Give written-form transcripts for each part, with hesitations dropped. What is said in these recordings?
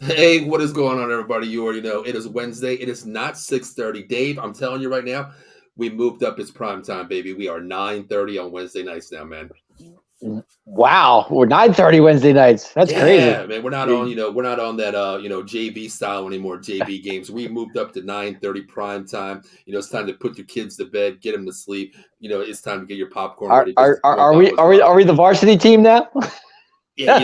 Hey, what is going on, everybody? You already know it is Wednesday. It is not 6:30. Dave, I'm telling you right now, we moved up its prime time, baby. We are 9:30 on Wednesday nights now, man. Wow, we're 9:30 Wednesday nights. That's crazy. Yeah, man. We're not on, You- we're not on that JV style anymore, JV games. We moved up to 9:30 prime time. It's time to put your kids to bed, get them to sleep. It's time to get your popcorn Are ready because are the are, corn are pop we was are we about. are we the varsity team now? Yeah,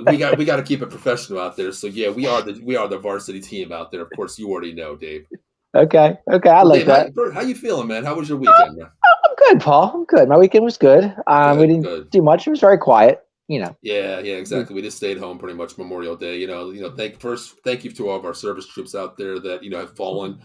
we got to keep it professional out there. So yeah, we are the varsity team out there. Of course, you already know, Dave. Okay, I Well, like Dave, that. how you feeling, man? How was your weekend, man? I'm good, Paul. I'm good. My weekend was good. We Good, didn't good. do much. It was very quiet. You know. Yeah, exactly. We just stayed home pretty much Memorial Day. Thank you to all of our service troops out there that have fallen.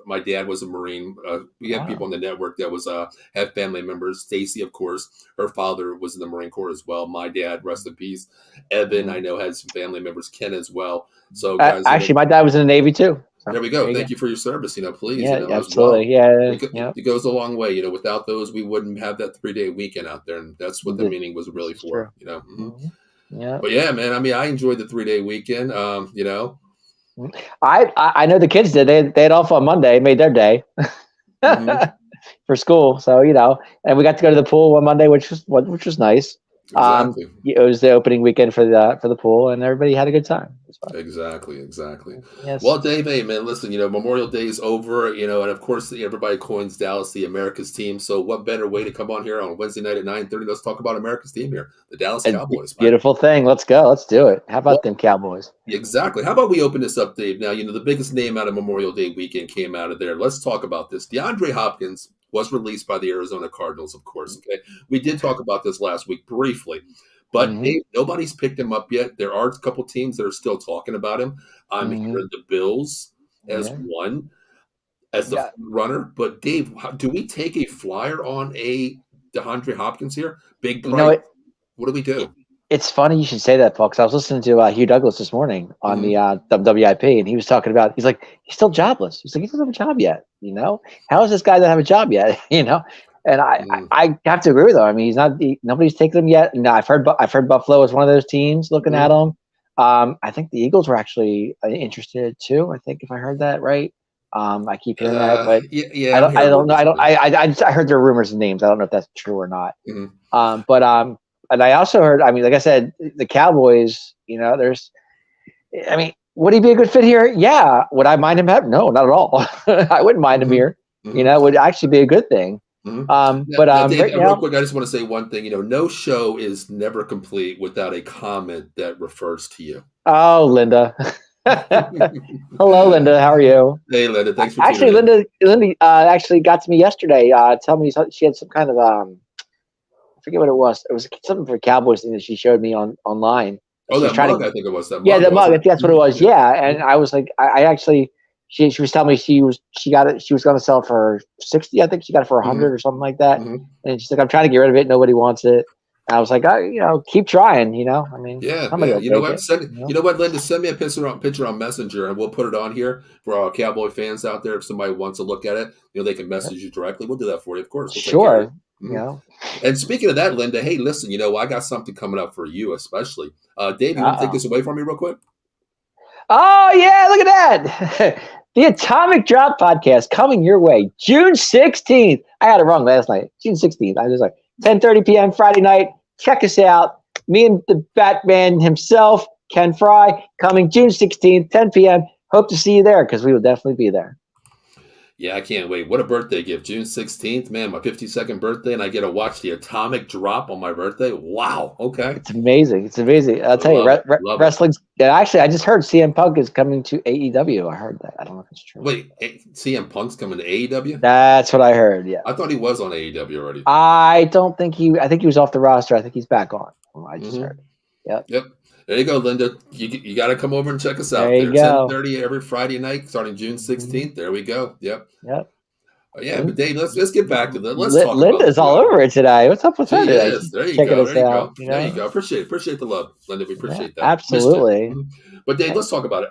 My dad was a Marine. We have people Wow. on the network that was have family members. Stacy, of course, her father was in the Marine Corps as well. My dad, rest in peace. Evan, I Mhm. know, has some family members. Ken as well. So, guys, Actually, my dad was in the Navy too. So there we there go. you Thank go. you for your service. Please, Yeah, as well. absolutely. Yeah, yeah. It goes a long way. Without those, we wouldn't have that 3-day weekend out there, and that's what the meaning was This really is for. true. Mhm. Mhm. Yeah. But yeah, man. I mean, I enjoyed the 3-day weekend. Mhm. I know the kids did. They had off on Monday, made their day Hmm. for school. So and we got to go to the pool one Monday, which was nice. Exactly. It was the opening weekend for the pool, and everybody had a good time. It was fun. Exactly. Yes, Well, Dave, hey, man, listen, Memorial Day is over, and of course, everybody coins Dallas the America's team. So, what better way to come on here on Wednesday night at 9:30? Let's talk about America's team here, the Dallas a Cowboys, man. beautiful thing. Let's go. Let's do it. How Well, about them Cowboys? exactly. How about we open this up, Dave? Now, the biggest name out of Memorial Day weekend came out of there. Let's talk about this. DeAndre Hopkins was released by the Arizona Cardinals, of course. Okay. We did talk about this last week briefly, but Hmm. Dave, nobody's picked him up yet. There are a couple teams that are still talking about him. I'm Hmm. hearing the Bills as Yeah. one, as the Yeah. front runner. But Dave, do we take a flyer on a DeAndre Hopkins here? Big You know price. what? What do we It, do? it's funny you should say that, Paul, because I was listening to Hugh Douglas this morning on the Hmm. WIP, and he was talking about. He's like, he's still jobless. He's like, he doesn't have a job yet. How is this guy that have a job yet? And I have to agree with him. I mean, he's not. Nobody's taken him yet. No, I've heard Buffalo is one of those teams looking at Hmm. him. I think the Eagles were actually interested too. I think if I heard that right. I keep hearing that, but Yeah, I I'm don't. I hearing don't know. rumors I don't. too. I heard their rumors and names. I don't know if that's true or not. Mhm. But and I also heard. I mean, like I said, the Cowboys. There's. I mean, would he be a good fit here? Yeah. Would I mind him? No, not at all. I wouldn't mind him Mhm. here. Mhm. It would actually be a good thing. Mhm. But Now, Dave, right real now, quick, I just want to say one thing. No show is never complete without a comment that refers to you. oh, Linda. Hello, Linda. How are you? Hey, Linda, thanks for tuning Actually, in. Linda actually got to me yesterday. Tell me she had some kind of I forget what it was. It was something for Cowboys thing that she showed me online. Oh, She's that trying mug, to. I think it was that Yeah, mug, the mug. wasn't I it? think that's what it was. Yeah. Yeah, and Mhm. I was like, I actually, she was telling me she got it. She was going to sell it for 60. I think she got it for Mhm. 100 or something like that. Mhm. And she's like, I'm trying to get rid of it. Nobody wants it. And I was like, keep trying. I mean, somebody Yeah. will You know take what? it. You know what, Linda? Send me a picture on Messenger, and we'll put it on here for our Cowboy fans out there. If somebody wants to look at it, they can Yeah. message you directly. We'll do that for you. Of course, we'll take care of you. Sure. You Mhm. know. And speaking of that, Linda, hey, listen, I got something coming up for you, especially. Dave, you want to take Uh this away from me real quick? oh yeah, look at that. The Atomic Drop podcast coming your way June 16th. I had it wrong last night. June 16th. I was like 10:30 p.m. Friday night. Check us out. Me and the Batman himself, Ken Fry, coming June 16th, 10 p.m. Hope to see you there because we will definitely be there. Yeah, I can't wait. What a birthday gift. June 16th, man, my 52nd birthday, and I get to watch the atomic drop on my birthday. Wow. Okay. It's amazing. It's amazing. I'll I tell you, love it. Love it. wrestling's. Yeah, actually, I just heard CM Punk is coming to AEW. I heard that. I don't know if it's true. Wait, CM Punk's coming to AEW? That's what I heard. Yeah. I thought he was on AEW already. I don't think I think he was off the roster. I think he's back on. I just Hmm. heard. Yep. Yep. There you go, Linda. You got to come over and check us There out you there. go. 10:30 every Friday night, starting June Mhm. 16th. There we go. Yep. Yep. Yeah, but Dave, let's get back to that. Let's talk about Linda's the all job. over it today. What's up with her She today? is. She's There you checking go. us There you out. go. There you go. Appreciate the love, Linda. We Yeah, appreciate that. Missed it. absolutely. Mhm. But Dave, Yeah. let's talk about it.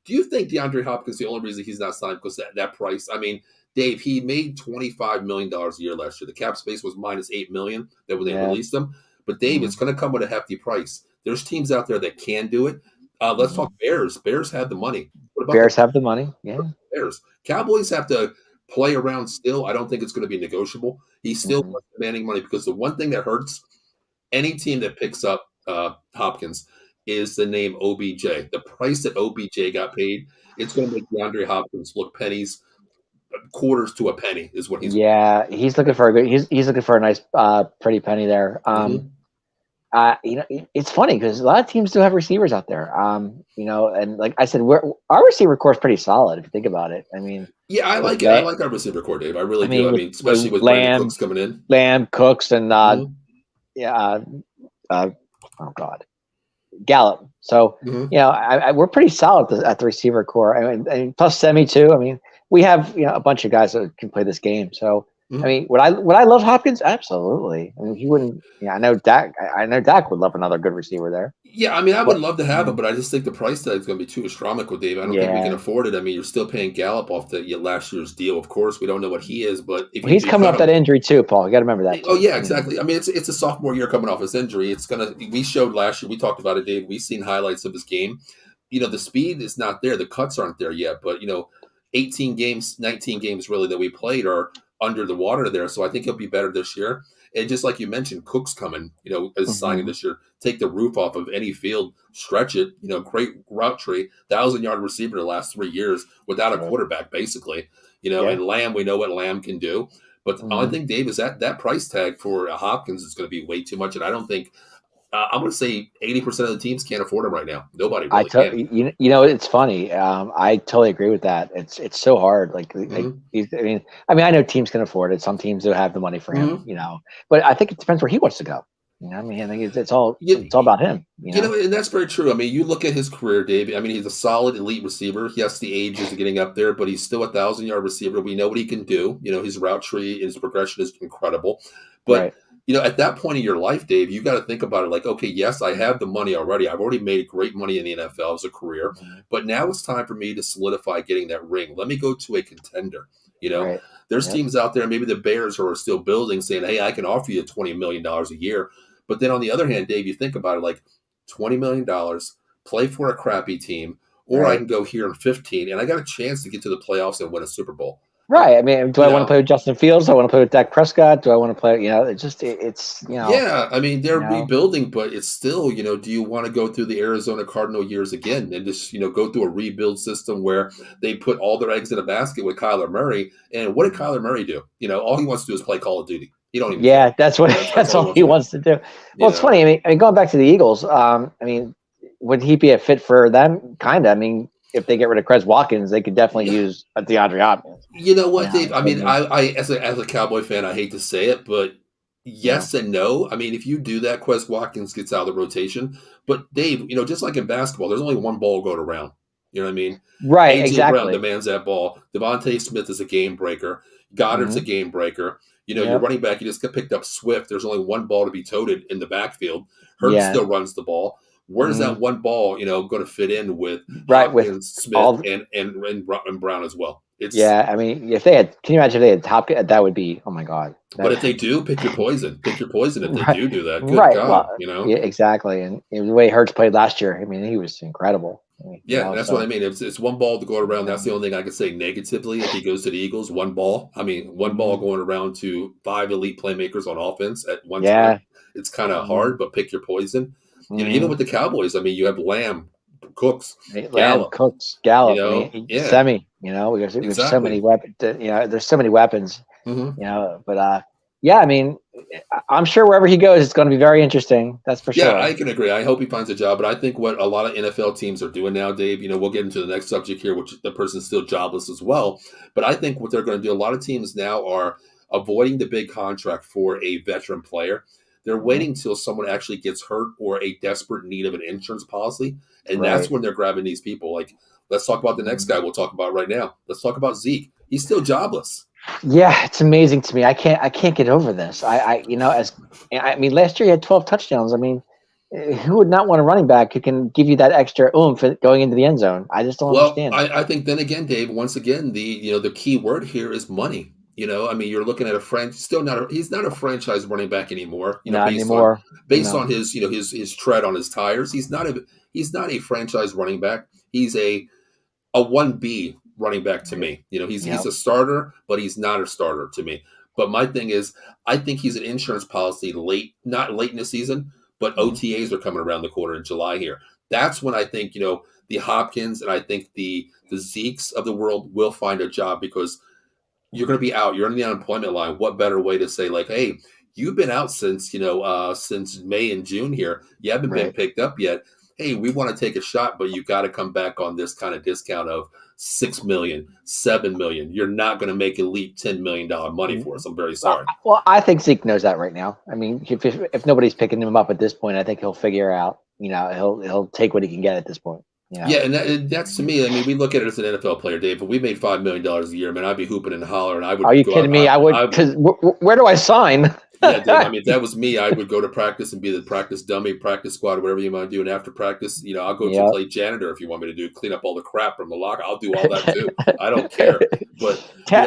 Do you think DeAndre Hopkins the only reason he's not signed because that price? I mean, Dave, he made $25 million a year last year. The cap space was minus 8 million that when they Yeah. released him. But Dave, it's Mhm. going to come with a hefty price. There's teams out there that can do it. Let's talk Bears. Bears have the money. What about the Bears have the money. Yeah. Bears? Cowboys have to play around still. I don't think it's going to be negotiable. He's still Hmm. demanding money because the one thing that hurts any team that picks up Hopkins is the name OBJ. The price that OBJ got paid, it's going to make DeAndre Hopkins look pennies, quarters to a penny is what he's. Yeah, he's looking for a good. He's looking for a nice, pretty penny there. Mhm. It's funny because a lot of teams do have receivers out there. And like I said, our receiver core is pretty solid if you think about it. I mean, Yeah, I with like it. I like our receiver core, Dave. I really do. I with mean, especially with Brandon Lamb, Cooks coming in. Cooks, and Mhm. yeah, oh God, Gallup. So Mhm. we're pretty solid at the receiver core, and plus Semi too. I mean, we have a bunch of guys that can play this game. So I Mhm. mean, would I love Hopkins? Absolutely. I mean, he wouldn't. Yeah, I know Dak. I know Dak would love another good receiver there. Yeah, I mean, I would But love to have yeah, him, but I just think the price tag is going to be too astronomical, Dave. I don't think we can yeah. afford it. I mean, you're still paying Gallup off the last year's deal. Of course, we don't know what he is, but if Well, you he's do coming cut off that him, injury too, Paul. You got to remember that oh too. yeah, exactly. I mean, it's a sophomore year coming off his injury. It's gonna. We showed last year. We talked about it, Dave. We've seen highlights of his game. The speed is not there. The cuts aren't there yet. But 18 games, 19 games really that we played are under the water there. So I think he'll be better this year. And just like you mentioned, Cook's coming. As signing Hmm. this year, take the roof off of any field, stretch it. Great route tree, 1,000-yard receiver the last 3 years without a Sure. quarterback, basically. Yeah. And Lamb, we know what Lamb can do. But the only Hmm. thing, Dave, is that price tag for Hopkins is going to be way too much, and I don't think I'm going to say 80% of the teams can't afford him right now. Nobody I really tell can. it's funny. I totally agree with that. It's so hard. Hmm. I know teams can afford it. Some teams do have the money for him. Hmm. But I think it depends where he wants to go. I think You, it's all about him. and that's very true. I mean, you look at his career, Dave. I mean, he's a solid elite receiver. Yes, the age is getting up there, but he's still a 1,000-yard receiver. We know what he can do. His route tree, his progression is incredible. But Right. at that point in your life, Dave, you got to think about it like, okay, yes, I have the money already. I've already made great money in the NFL as a career, Mhm. but now it's time for me to solidify getting that ring. Let me go to a contender. You know, Right. there's Yep. teams out there, maybe the Bears who are still building, saying, hey, I can offer you $20 million a year. But then on the other hand, Dave, you think about it like $20 million, play for a crappy team, or I Right. can go here in 15 and I got a chance to get to the playoffs and win a Super Bowl. Right. I mean, do I You want to know, play with Justin Fields? Do I want to play with Dak Prescott? Do I want to play? yeah, I mean, they're you know, rebuilding, but it's still, do you want to go through the Arizona Cardinal years again and just, go through a rebuild system where they put all their eggs in a basket with Kyler Murray? And what did Mhm. Kyler Murray do? All he wants to do is play Call of Duty. He don't even care. Yeah, that's what That's that's all he all wants he to do. wants to do. Well, You it's know, funny. Going back to the Eagles. Would he be a fit for them? Kind of. If they get rid of Chris Watkins, they could definitely yeah. use a DeAndre Hopkins. You know what, Yeah, Dave? I mean, I as a Cowboy fan, I hate to say it, but yeah. yes and no. I mean, if you do that, Quez Watkins gets out of the rotation. But Dave, just like in basketball, there's only one ball going around. You know what I mean? Right. AJ Brown Exactly. demands that ball. Devontae Smith is a game breaker. Goddard's a Hmm. game breaker. Your Yep. running back, you just got picked up Swift. There's only one ball to be toted in the backfield. Hurts Yeah. still runs the ball. Where's Hmm. that one ball, going to fit in with Right. With Hopkins, Smith, all. and Brown as well? It's Yeah. If they had, can you imagine if they had Hopkins? That would be. Oh my God. But That. if they do, pick your poison. Pick your poison if they Right. do that. Good Right. God, Well. Yeah. Exactly. And the way Hurts played last year, he was incredible. Yeah, that's what I So. mean. It's one ball to go around. That's Yeah. the only thing I could say negatively if he goes to the Eagles. One ball. I mean, one ball Hmm. going around to 5 elite playmakers on offense at one time. Yeah. It's kind of Hmm. hard, but pick your poison. Even Hmm. with the Cowboys, I mean, you have Lamb, Cooks, Lamb, Gallup. Cooks, Gallup. Yeah, Semi. We have so many exactly. weapons. There's so many weapons. Hmm. But yeah. I'm sure wherever he goes, it's going to be very interesting. That's for Yeah, I sure. can agree. I hope he finds a job, but I think what a lot of NFL teams are doing now, Dave, we'll get into the next subject here, which the person's still jobless as well. But I think what they're going to do, a lot of teams now are avoiding the big contract for a veteran player. They're Mhm. waiting till someone actually gets hurt or a desperate need of an insurance policy. And that's Right. when they're grabbing these people. Like, let's talk about the next Mhm. guy we'll talk about right now. Let's talk about Zeke. He's still jobless. Yeah, it's amazing to me. I can't get over this. Last year he had 12 touchdowns. Who would not want a running back who can give you that extra oomph going into the end zone? I just don't Well, understand it. I think then again, Dave, once again, the key word here is money. I mean, you're looking at a still not he's not a franchise running back anymore, Not based on anymore. No. his his tread on his tires. he's not a franchise running back. He's a 1B running back to me. He's a starter, but he's not a starter to me. But my thing is, I think he's an insurance policy not late in the season, but OTAs are coming around the corner in July here. That's when I think, the Hopkins and I think the Zekes of the world will find a job, because you're going to be out. You're on the unemployment line. What better way to say, like, hey, you've been out since May and June here. You haven't been picked up yet. Hey, we want to take a shot, but you got to come back on this kind of discount of $6 million, $7 million. You're not going to make elite $10 million money for us. I'm very sorry. Well, I think Zeke knows that right now. I mean, if nobody's picking him up at this point, I think he'll figure out. He'll take what he can get at this point. Yeah, and that's to me. I mean, we look at it as an NFL player, Dave. But we made $5 million a year, man. I'd be hooping and hollering. I would. Are you kidding me? I would. Because where do I sign? Yeah, Dave, I mean, if that was me, I would go to practice and be the practice dummy, practice squad, whatever you want to do. And after practice, I'll go to play janitor if you want me to do, clean up all the crap from the locker. I'll do all that too. I don't care. But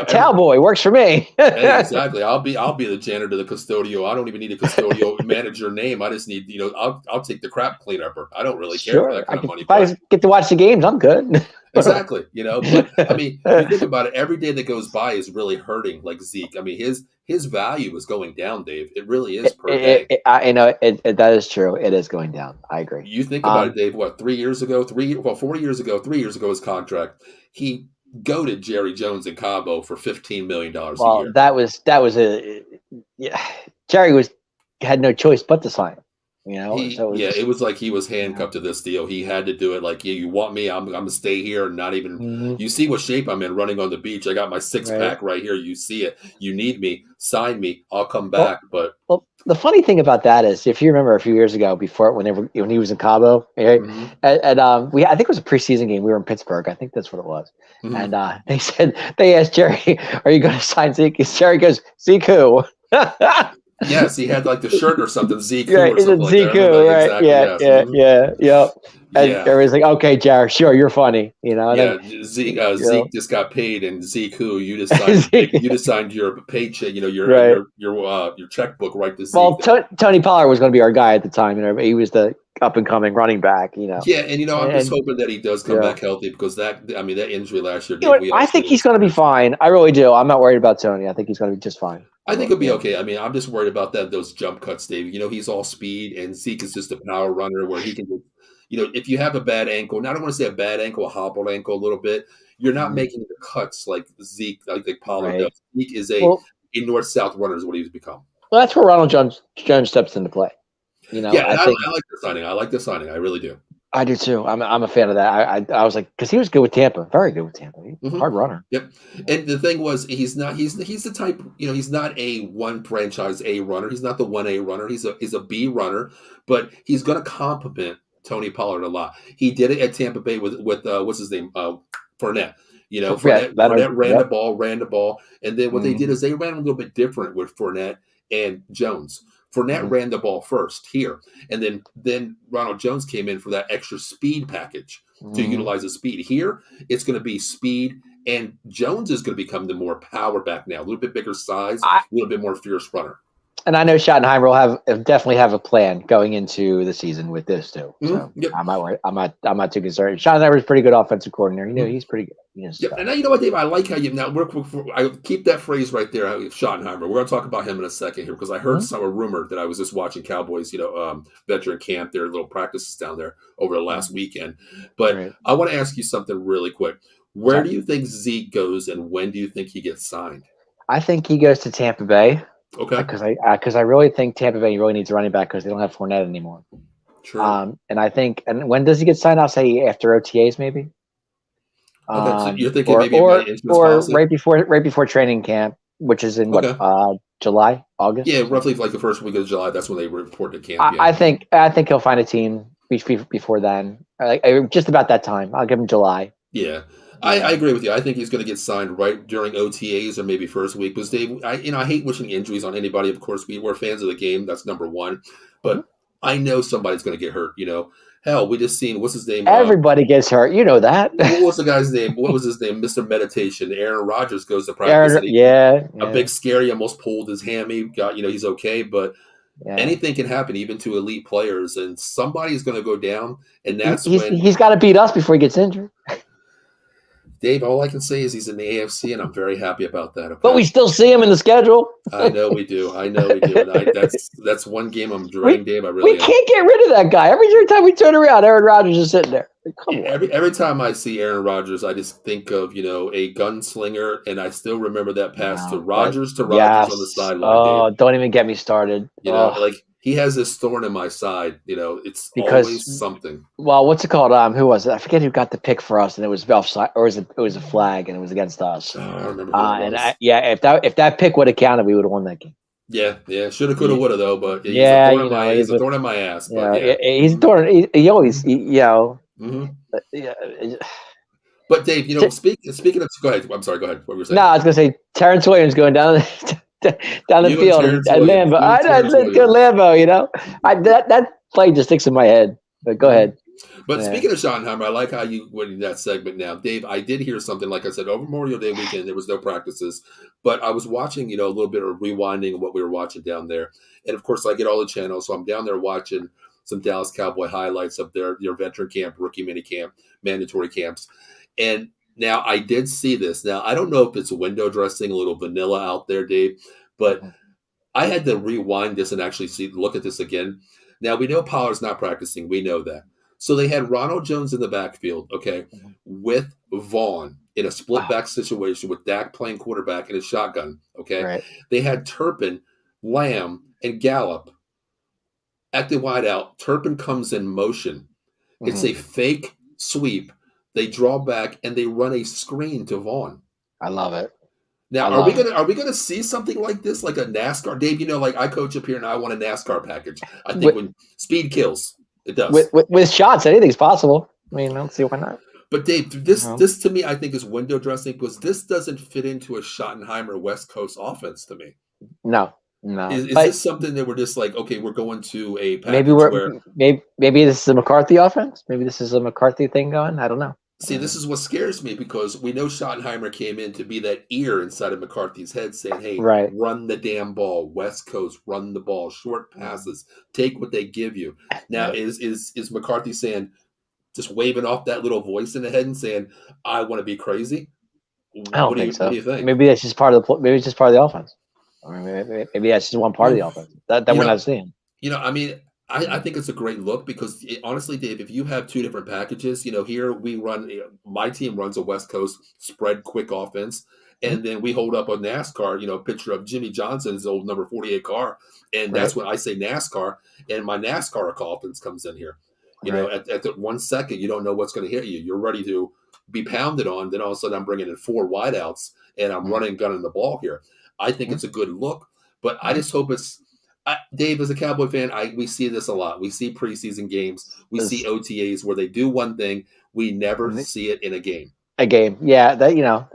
Cowboy works for me. Hey, exactly. I'll be the janitor, the custodial. I don't even need a custodial manager name. I just need, I'll take the crap cleanup. I don't really care for that kind of money. If I get to watch the games, I'm good. Exactly. But I mean, you think about it, every day that goes by is really hurting like Zeke. I mean, his value is going down, Dave. It really is per day. That is true. It is going down. I agree. You think about it, Dave, 4 years ago, 3 years ago, his contract, he goaded Jerry Jones in Cabo for $15 million a year. That was Jerry had no choice but to sign. It was like he was handcuffed to this deal. He had to do it. Like, you want me? I'm gonna stay here and not even. Mm-hmm. You see what shape I'm in, running on the beach. I got my six-pack right here. You see it. You need me? Sign me. I'll come back. Well, the funny thing about that is, if you remember a few years ago, when he was in Cabo, right? Mm-hmm. And I think it was a preseason game. We were in Pittsburgh. I think that's what it was. Mm-hmm. And they asked Jerry, "Are you going to sign Zeke?" Jerry goes, "Zeke who?" Yes, he had like the shirt or something, Zeke. Right, or something Zeke, right? Exactly, yeah. And everybody's like, "Okay, Jared, sure, you're funny," Zeke just got paid, and Zeke who you just signed your paycheck, your checkbook right to Zeke. Well, Tony Pollard was going to be our guy at the time, and he was the up and coming running back. Yeah, and I'm just hoping that he does come back healthy, because that injury last year. I think he's going to be fine. I really do. I'm not worried about Tony. I think he's going to be just fine. I think he'll be okay. I mean, I'm just worried about those jump cuts, Dave. He's all speed, and Zeke is just a power runner where he can just, if you have a bad ankle, and I don't want to say a bad ankle, a hobbled ankle a little bit, you're not making the cuts like Zeke, like Pollard does. Zeke is a north-south runner is what he's become. Well, that's where Ronald Jones steps into play. I like the signing. I like the signing. I really do. I do too. I'm a fan of that. I was like, because he was good with Tampa, very good with Tampa. Hard runner. Yep. And the thing was, he's the type. He's not a one franchise A runner. He's not the 1A runner. He's a B runner, but he's going to complement Tony Pollard a lot. He did it at Tampa Bay with what's his name, Fournette. Fournette ran the ball, and then what they did is they ran a little bit different with Fournette and Jones. Fournette ran the ball first here, and then Ronald Jones came in for that extra speed package to utilize the speed. Here, it's going to be speed, and Jones is going to become the more power back now, a little bit bigger size, a little bit more fierce runner. And I know Schottenheimer will definitely have a plan going into the season with this too. So I'm not too concerned. Schottenheimer's a pretty good offensive coordinator. He's pretty good. And you know what, Dave? I like how you now I keep that phrase right there, Schottenheimer. We're going to talk about him in a second here, because I heard a rumor that I was just watching Cowboys, veteran camp, their little practices down there over the last weekend. But I want to ask you something really quick. Where do you think Zeke goes, and when do you think he gets signed? I think he goes to Tampa Bay. Okay. Because I really think Tampa Bay really needs a running back, because they don't have Fournette anymore. True. And when does he get signed? I'll say after OTAs, maybe. Okay, so you're thinking or right before training camp, which is in July, August. Yeah, roughly like the first week of July. That's when they report to camp. I think he'll find a team before then, just about that time. I'll give him July. Yeah. I agree with you. I think he's going to get signed right during OTAs or maybe first week. Because Dave, I hate wishing injuries on anybody. Of course, we're fans of the game. That's number one. But I know somebody's going to get hurt. Hell, we just seen what's his name. Everybody gets hurt. You know that. What was the guy's name? What was his name? Mr. Meditation. Aaron Rodgers goes to practice. A big scary, almost pulled his hammy. Got he's okay, but Yeah. Anything can happen, even to elite players, and somebody's going to go down, and that's He's when got to beat us before he gets injured. Dave. All I can say is he's in the AFC, and I'm very happy about that. Okay? But we still see him in the schedule. I know we do. And that's one game I'm dreading, Dave. I really we can't get rid of that guy. Every time we turn around, Aaron Rodgers is sitting there. Come on. Every time I see Aaron Rodgers, I just think of a gunslinger, and I still remember that pass to Rodgers on the sideline. Oh, Dave. Don't even get me started. Like he has this thorn in my side. It's always something. Well, what's it called? Who was it? I forget who got the pick for us, and it was offside, or it was a flag, and it was against us. I remember. If that pick would have counted, we would have won that game. Yeah. Shoulda, coulda, woulda though. But he's a thorn in my ass. But he's a thorn. He always, Mm-hmm. But Dave, speaking of, go ahead. I'm sorry. Go ahead. What were you saying? No, I was going to say Terrence Williams going down the field at Lambeau. I said good Lambeau. That play just sticks in my head. But go ahead. But speaking of Schottenheimer, I like how you went in that segment now. Dave, I did hear something, like I said, over Memorial Day weekend, there was no practices. But I was watching, a little bit of rewinding of what we were watching down there. And, of course, I get all the channels. So I'm down there watching some Dallas Cowboy highlights of their veteran camp, rookie mini camp, mandatory camps. And now I did see this. Now, I don't know if it's window dressing, a little vanilla out there, Dave, but I had to rewind this and actually look at this again. Now, we know Pollard's not practicing. We know that. So they had Ronald Jones in the backfield, with Vaughn in a split back situation with Dak playing quarterback in a shotgun, Right. They had Turpin, Lamb, and Gallup at the wideout. Turpin comes in motion. It's a fake sweep. They draw back and they run a screen to Vaughn. I love it. Now, are we gonna see something like this, like a NASCAR? Dave, like I coach up here and I want a NASCAR package. I think when speed kills, it does. With shots, anything's possible. I mean, I don't see why not. But Dave, this to me, I think is window dressing because this doesn't fit into a Schottenheimer West Coast offense to me. No. Is this something that we're just like, okay, we're going to a package maybe this is a McCarthy offense? Maybe this is a McCarthy thing going? I don't know. See, this is what scares me because we know Schottenheimer came in to be that ear inside of McCarthy's head saying, hey, run the damn ball, West Coast, run the ball, short passes, take what they give you. Now, is McCarthy saying, just waving off that little voice in the head and saying, I want to be crazy? I don't think so. What do you think? Maybe that's just part of the offense. I mean, maybe that's just one part of the offense that we're not seeing. I think it's a great look because honestly, Dave, if you have two different packages, here we run, my team runs a West Coast spread quick offense. And then we hold up a NASCAR, picture of Jimmy Johnson's old number 48 car. And that's when I say NASCAR and my NASCAR offense comes in here. At the 1 second, you don't know what's going to hit you. You're ready to be pounded on. Then all of a sudden I'm bringing in 4 wideouts and I'm running and gunning the ball here. I think it's a good look, but I just hope Dave, as a Cowboy fan, we see this a lot. We see preseason games. We see OTAs where they do one thing. We never see it in a game. Yeah.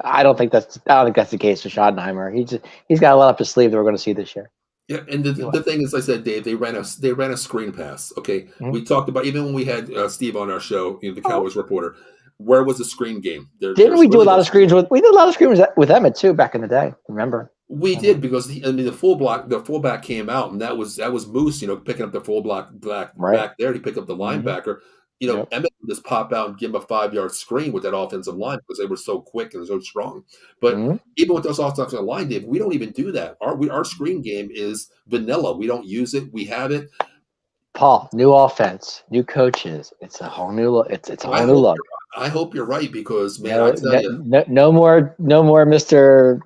I don't think that's the case for Schottenheimer. He's got a lot up his sleeve that we're going to see this year. Yeah, and the thing is, I said, Dave, they ran a screen pass. Okay, we talked about even when we had Steve on our show, the Cowboys reporter. Where was the screen game? Didn't we do a lot of screens with? We did a lot of screens with Emmett too back in the day. Remember? We did because the fullback came out, and that was Moose, picking up the fullback back there. He picked up the linebacker. Emmett would just pop out and give him a 5-yard screen with that offensive line because they were so quick and so strong. But even with those offensive line, Dave, we don't even do that. Our screen game is vanilla. We don't use it. We have it. Paul, new offense, new coaches. It's a whole new look. It's a whole new look. I hope you're right because, man, I tell you. No more Mr.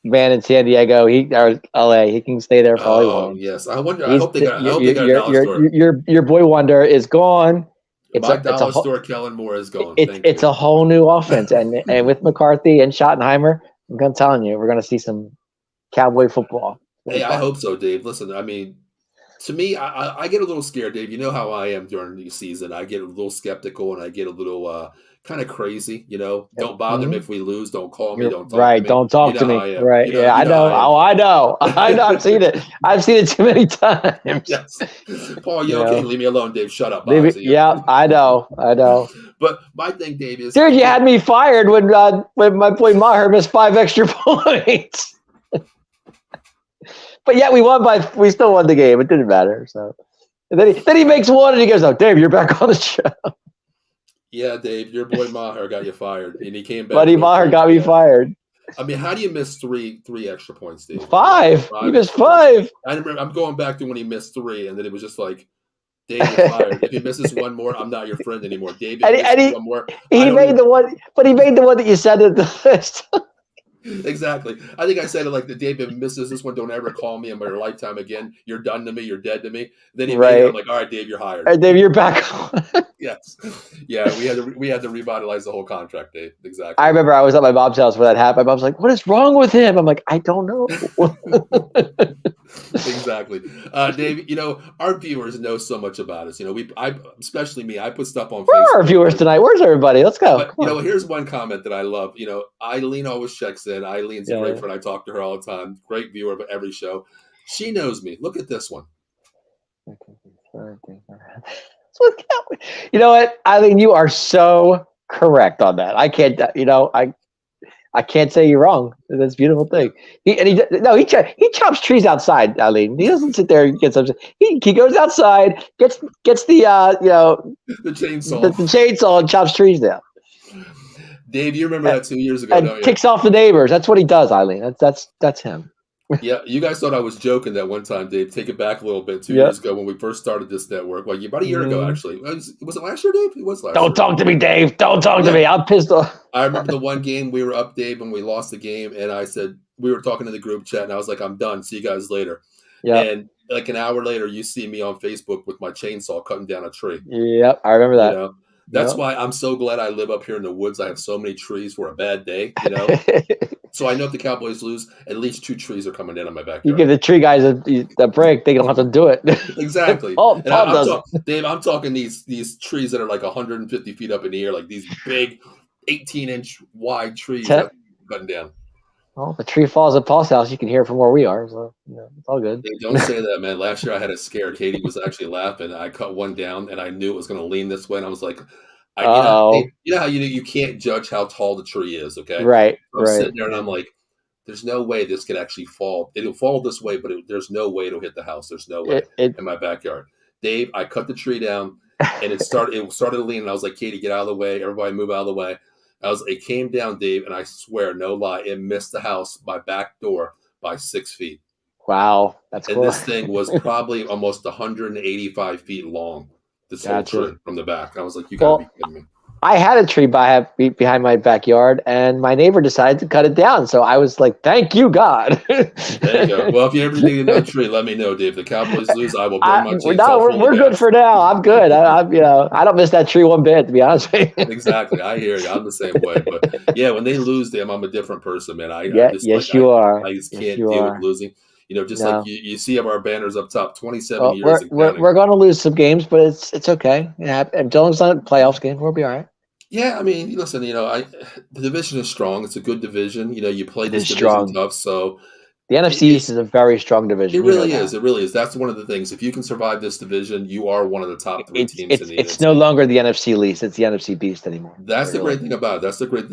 Man in San Diego, or LA, he can stay there for all he wants. Yes, I hope they got a dollar store. Your boy Wonder is gone. My dollar store, Kellen Moore, is gone. It's a whole new offense, and with McCarthy and Schottenheimer, I'm telling you, we're going to see some Cowboy football. Hey, I hope so, Dave. Listen, I mean, to me, I get a little scared, Dave. You know how I am during the season. I get a little skeptical and I get a little kind of crazy. Don't bother me if we lose. Don't call me. Don't talk to me. Don't talk to me. Right? I know. I know. I've seen it. I've seen it too many times. Yes. Paul, you okay? Leave me alone, Dave. Shut up. I know. But my thing, Dave, is dude, you had me fired when my boy Maher missed 5 extra points. But yet we still won the game. It didn't matter. So and then he makes one and he goes, "Oh, Dave, you're back on the show." Yeah, Dave, your boy Maher got you fired, and he came back. Buddy Maher got me fired. I mean, how do you miss three extra points, Dave? 5. He missed 5. I remember. I'm going back to when he missed 3, and then it was just like, Dave, you're fired. If he misses one more, I'm not your friend anymore. Dave, one more. He made the one that you said at the list. Exactly. I think I said it like the David misses this one. Don't ever call me in my lifetime again. You're done to me. You're dead to me. Then he made it. I'm like, all right, Dave, you're hired. All right, Dave, you're back. Yes. Yeah, we had to revitalize the whole contract, Dave. Exactly. I remember I was at my mom's house when that happened. My mom's like, "What is wrong with him?" I'm like, "I don't know." Exactly. Dave, our viewers know so much about us. Especially me, I put stuff on Facebook. Where are our viewers tonight? Where's everybody? Let's go. But, here's one comment that I love. Eileen always checks in. Eileen a great friend. I talk to her all the time. Great viewer of every show. She knows me. Look at this one. You know what, Eileen? You are so correct on that. I can't. I can't say you're wrong. That's a beautiful thing. He chops trees outside, Eileen. He doesn't sit there and gets upset. He goes outside, gets the the chainsaw, the chainsaw, and chops trees down. Dave, you remember that 2 years ago? And kicks off the neighbors. That's what he does, Eileen. That's him. Yeah, you guys thought I was joking that one time, Dave. Take it back a little bit. 2 years ago when we first started this network, like about a year ago, actually. Was it last year, Dave? It was last year. Don't talk to me, Dave. Don't talk to me. I'm pissed off. I remember the one game we were up, Dave, and we lost the game, and I said we were talking to the group chat, and I was like, "I'm done. See you guys later." Yeah. And like an hour later, you see me on Facebook with my chainsaw cutting down a tree. Yep, I remember that. That's why I'm so glad I live up here in the woods. I have so many trees for a bad day, So I know if the Cowboys lose, at least 2 trees are coming in on my backyard. You give the tree guys a break; they don't have to do it. Exactly. Dave, I'm talking these trees that are like 150 feet up in the air, like these big 18-inch wide trees cutting down. Well, if a tree falls at Paul's house, you can hear it from where we are, so it's all good. Hey, don't say that, man. Last year I had it scared. Katie was actually laughing. I cut one down, and I knew it was going to lean this way, and I was like, you know how you can't judge how tall the tree is, okay? Right. I'm sitting there, and I'm like, there's no way this could actually fall. It'll fall this way, but there's no way it'll hit the house. There's no way in my backyard. Dave, I cut the tree down, and it started to lean, and I was like, Katie, get out of the way. Everybody move out of the way. It came down, Dave, and I swear, no lie, it missed the house, my back door, by 6 feet. Wow, that's cool. And this thing was probably almost 185 feet long. This whole tree from the back. I was like, you gotta be kidding me. I had a tree behind my backyard, and my neighbor decided to cut it down. So I was like, "Thank you, God." There you go. Well, if you ever need another tree, let me know, Dave. The Cowboys lose, I will bring my chainsaw. No, we're good for now. I'm good. I don't miss that tree one bit, to be honest with you. Exactly. I hear you. I'm the same way. But yeah, when they lose, them, I'm a different person, man. I just can't deal with losing. Like you see our banners up top, 27 years. We're going to lose some games, but it's okay. Yeah, until it's not a playoffs game, we'll be all right. Yeah, I mean, listen, the division is strong. It's a good division. You play this division tough, so the NFC East is a very strong division. It really is. It really is. That's one of the things. If you can survive this division, you are one of the top 3 teams in the NFC. It's no longer the NFC least. It's the NFC beast anymore. That's the great thing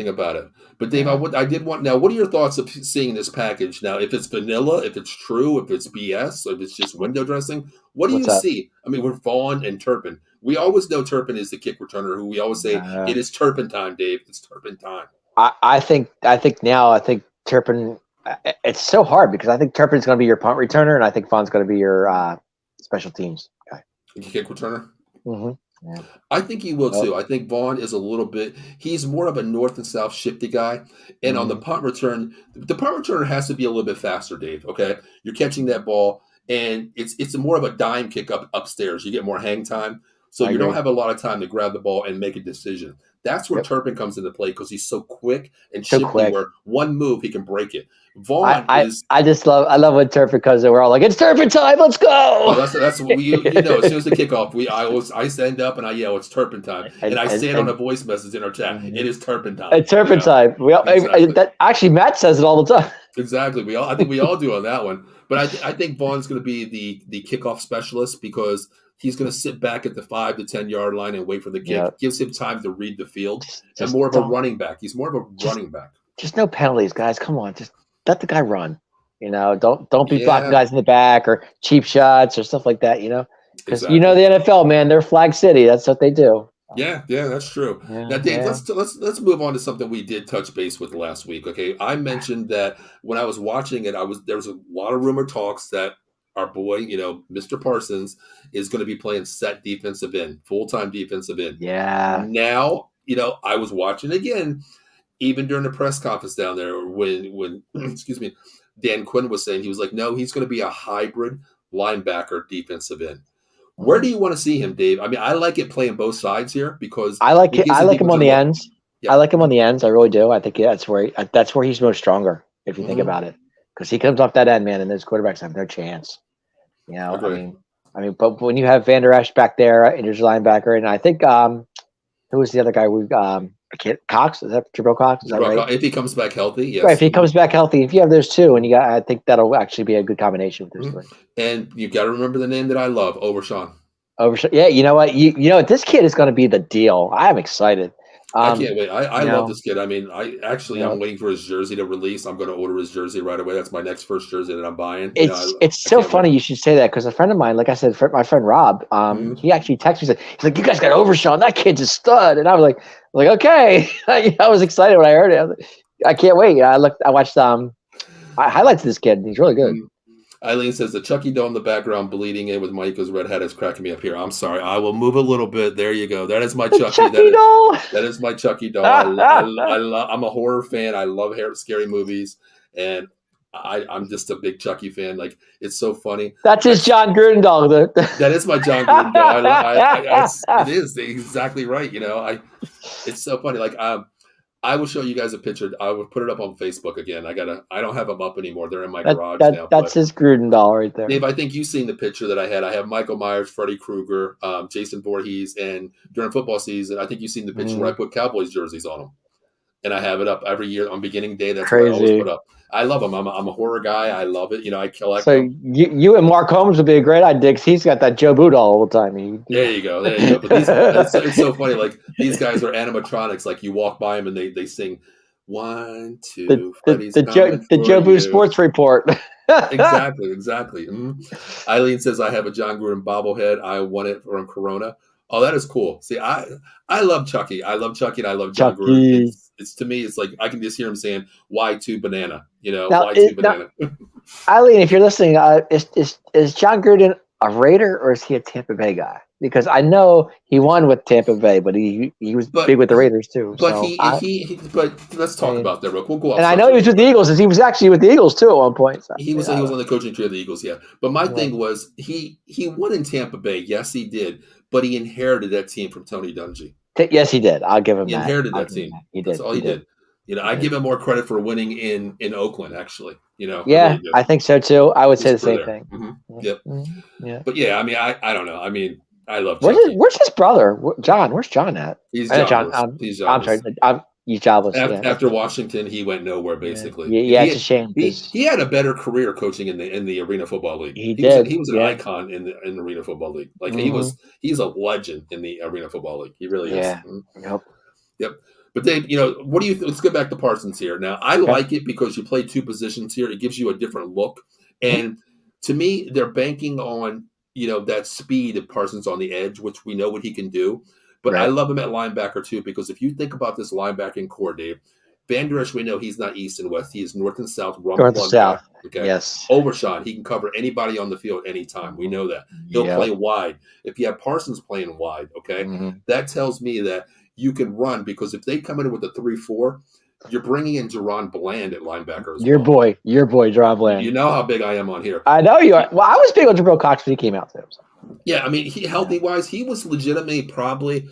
about it. But Dave, I did want. Now, what are your thoughts of seeing this package? Now, if it's vanilla, if it's true, if it's BS, or if it's just window dressing, what do you see? I mean, we're Vaughn and Turpin. We always know Turpin is the kick returner, who we always say it is Turpin time, Dave. It's Turpin time. I think Turpin. It's so hard because I think Turpin's going to be your punt returner, and I think Vaughn's going to be your special teams guy. Kick returner. Mm-hmm. Yeah. I think he will too. I think Vaughn is a little bit. He's more of a north and south shifty guy, and on the punt return, the punt returner has to be a little bit faster, Dave. Okay, you're catching that ball, and it's more of a dime kick upstairs. You get more hang time. So you don't have a lot of time to grab the ball and make a decision. That's where Turpin comes into play because he's so quick and shifty. Where one move he can break it. Vaughn is. I love when Turpin comes in. We're all like, "It's Turpin time! Let's go!" Oh, that's what we. As soon as the kickoff, I stand up and I yell, "It's Turpin time!" And I say it on a voice message in our chat. It is Turpin time. It's Turpin time. Actually, Matt says it all the time. Exactly. I think we all do on that one. But I think Vaughn's going to be the kickoff specialist because he's going to sit back at the 5 to 10 yard line and wait for the kick. Yeah. Gives him time to read the field. And more of a running back. He's more of a running back. Just no penalties, guys. Come on. Just let the guy run. You know, don't be blocking Yeah, guys in the back or cheap shots or stuff like that. You know, because you know exactly. the NFL, man, they're Flag City. That's what they do. Yeah, that's true. Yeah, Now, Dave, yeah. let's move on to something we did touch base with last week. Okay, I mentioned that when I was watching it, there was a lot of rumor talks that our boy, Mr. Parsons, is going to be playing set defensive end, full time defensive end. Yeah. Now, I was watching again, even during the press conference down there when excuse me, Dan Quinn was saying he was like, no, he's going to be a hybrid linebacker defensive end. Where do you want to see him, Dave? I mean, I like it playing both sides here because I like it gives I a like him deeper on the look. ends. I Yeah. like him on the ends. I really do. I think that's where he's most stronger if you think Mhm. about it, because he comes off that end, man, and those quarterbacks have no chance. You know, Agree. but when you have Van Der Esch back there and your linebacker, and I think who was the other guy? I can't, Cox, is that Jabril Cox? Is that right? If he comes back healthy, Right. yes. If he comes back healthy, if you have those two, and I think that'll actually be a good combination with those Mhm. three. And you got to remember the name that I love, Overshawn. Yeah, you know what? You know what? This kid is going to be the deal. I'm excited. I can't wait. I You love know, this kid. I mean, I'm you waiting for his jersey to release. I'm going to order his jersey right away. That's my next first jersey that I'm buying. it's I so can't wait. funny you should say that, because a friend of mine, like I said, my friend Rob, Mhm. he actually texted me, he's like, you guys got Overshawn, that kid's a stud, and I was like, okay. I was excited when I heard it. I was like, I can't wait. I watched highlights of this kid. He's really good. Mhm. Eileen says the Chucky doll in the background bleeding in with Michael's red hat is cracking me up here. I'm sorry. I will move a little bit. There you go. That is my The Chucky. Chucky doll. That is my Chucky doll. I'm a horror fan. I love scary movies, and I'm just a big Chucky fan. Like, it's so funny. That's his John Gruden doll. That is my John Gruden doll. It is exactly right. It's so funny. Like, I will show you guys a picture. I will put it up on Facebook again. I don't have them up anymore. They're in my garage now. That's But his Gruden doll right there. Dave, I think you've seen the picture that I had. I have Michael Myers, Freddy Krueger, Jason Voorhees, and during football season, I think you've seen the picture where I put Cowboys jerseys on them, and I have it up every year on beginning day. That's what I always put Crazy. up. I love them. I'm a horror guy. I love it. I collect So them. you and Mark Holmes would be a great idea, because he's got that Joe Boo doll all the time. There you go. There you go. But it's so funny. Like, these guys are animatronics. Like, you walk by them and they sing, 1, 2, Freddy's coming The for Joe Boo you. Sports Report. Exactly. Eileen says I have a John Gruden bobblehead. I won it from Corona. Oh, that is cool. See, I love Chucky. I love Chucky, and I love John Gruden. Chucky. It's to me, it's like I can just hear him saying "Y2 banana." Now, Y2 banana. Eileen, if you're listening, is John Gruden a Raider, or is he a Tampa Bay guy? Because I know he won with Tampa Bay, but he was big with the Raiders too. But so but let's talk about that real quick. We'll go off and I know subject. he was with the Eagles, and he was actually with the Eagles too at one point. So, He was on the coaching tree of the Eagles, yeah. But my thing was he won in Tampa Bay. Yes, he did. But he inherited that team from Tony Dungy. Yes, he did. I'll give him He that. inherited that team. He did. That's all he did. I give him more credit for winning in Oakland, actually. Yeah, I really I think so too. I would say the same there. thing. Mm-hmm. Yep. Mm-hmm. Yeah. But yeah, I mean, I don't know. I mean, I love Chucky. Where's his brother, John? Where's John at? He's John. jobless. He's I'm jobless. sorry. He's jobless. After Washington, he went nowhere basically. Yeah, it's a shame. He had a better career coaching in the Arena Football League. He did. He was an icon in the Arena Football League. Like, he's a legend in the Arena Football League. He really is. Yeah. Yep. But Dave, what do you? Let's get back to Parsons here. Now, I like it because you play two positions here. It gives you a different look, and to me, they're banking on that speed of Parsons on the edge, which we know what he can do. But I love him at linebacker too, because if you think about this linebacking core, Dave, Van Der Esch, we know he's not east and west. He is north and south. North and south. Okay. Yes. Overshawn, he can cover anybody on the field anytime. We know that. He'll play wide. If you have Parsons playing wide, okay, that tells me that you can run, because if they come in with a 3-4, you're bringing in Jerron Bland at linebacker as your boy, Jerron Bland. You know how big I am on here. I know you are. Well, I was big on Jabril Cox when he came out too. So. Yeah, I mean, healthy-wise, he was legitimately probably,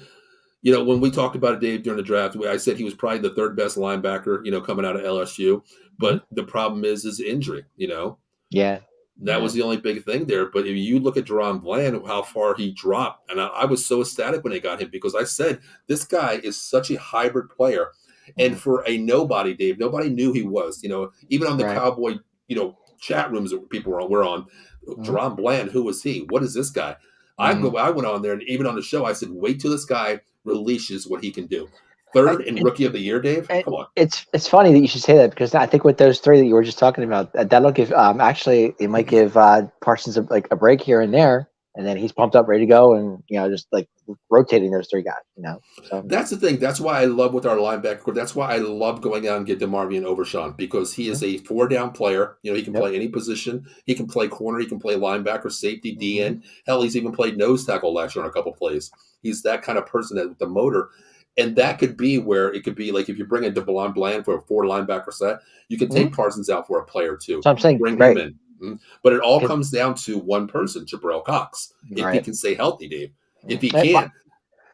when we talked about it, Dave, during the draft, I said he was probably the third best linebacker, coming out of LSU. But the problem is his injury, Yeah. That was the only big thing there. But if you look at Jerron Bland, how far he dropped, and I was so ecstatic when they got him, because I said, this guy is such a hybrid player. And for a nobody, Dave, nobody knew he was, even on the Cowboy, chat rooms that people were on, Jerron Bland, who was he? What is this guy? I went on there, and even on the show, I said, wait till this guy releases what he can do. third in Rookie of the Year, Dave. Come on. It's funny that you should say that because I think with those three that you were just talking about, that'll give actually it might give Parsons a break here and there, and then he's pumped up, ready to go, and just like rotating those three guys. So That's the thing. That's why I love with our linebacker. That's why I love going out and get DeMarvion Overshown because he is a 4-down player. He can play any position. He can play corner. He can play linebacker, safety, DN. Hell, he's even played nose tackle last year on a couple plays. He's that kind of person that with the motor. And that could be where it could be like if you bring in DeBlanc Bland for a 4 linebacker set, you can take Parsons out for a play or two. So I'm saying bring him in. But it all comes down to one person, Jabril Cox. If he can stay healthy, Dave. If he can't,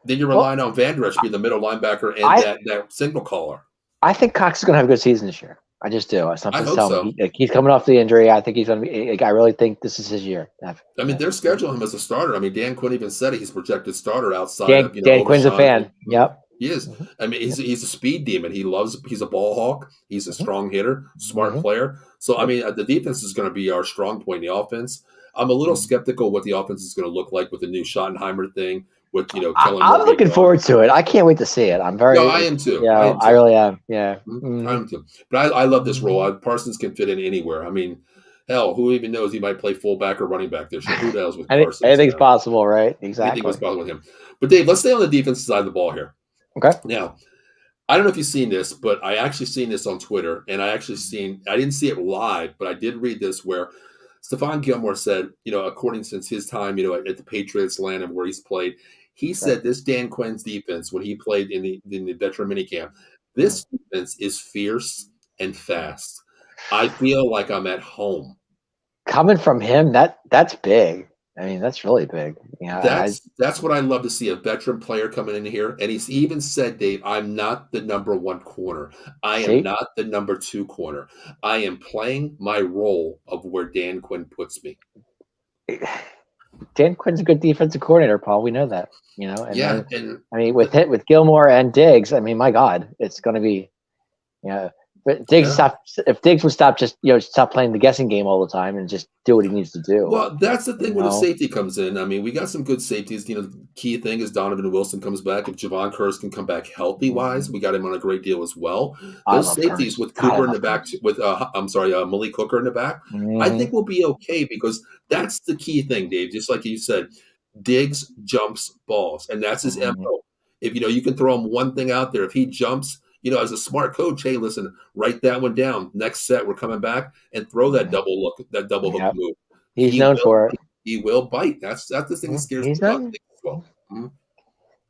then you're relying on Van Der Esch being the middle linebacker and that signal caller. I think Cox is going to have a good season this year. I just do. I hope so. He's coming off the injury. I think he's going to be. I really think this is his year. I mean, they're scheduling him as a starter. I mean, Dan Quinn even said he's projected starter outside of Dan Quinn's a fan. Yep. He is. I mean, he's a speed demon. He's a ball hawk. He's a strong hitter, smart player. So, I mean, the defense is going to be our strong point in the offense. I'm a little skeptical what the offense is going to look like with the new Schottenheimer thing. With Kellen I'm looking forward to it. I can't wait to see it. I'm very. No, I am too. Yeah, I really am. Yeah, I am too. But I love this role. Parsons can fit in anywhere. I mean, hell, who even knows? He might play fullback or running back this year. Who knows with Parsons? Anything's possible, right? Exactly. Anything was possible with him. But Dave, let's stay on the defensive side of the ball here. Okay. Now, I don't know if you've seen this, but I actually seen this on Twitter, and I didn't see it live, but I did read this where Stephon Gilmore said, according since his time, at the Patriots land and where he's played, he said this Dan Quinn's defense when he played in the veteran minicamp, this defense is fierce and fast. I feel like I'm at home. Coming from him, that's big. I mean, that's really big. That's what I love to see, a veteran player coming in here. And he's even said, Dave, I'm not the number 1 corner. I am not the number 2 corner. I am playing my role of where Dan Quinn puts me. Dan Quinn's a good defensive coordinator, Paul. We know that. And I mean, with Gilmore and Diggs, I mean, my God, it's going to be, But Diggs if Diggs would stop stop playing the guessing game all the time and just do what he needs to do. Well, that's the thing when the safety comes in. I mean, we got some good safeties. The key thing is Donovan Wilson comes back. If Javon Curse can come back healthy-wise, we got him on a great deal as well. Those safeties with Cooper in the back, with Malik Hooker in the back, I think we'll be okay because that's the key thing, Dave. Just like you said, Diggs jumps balls, and that's his MO. If you can throw him one thing out there, if he jumps. As a smart coach, hey, listen, write that one down. Next set, we're coming back and throw that double hook move. He's known for it. He will bite. That's the thing that scares me about things as well.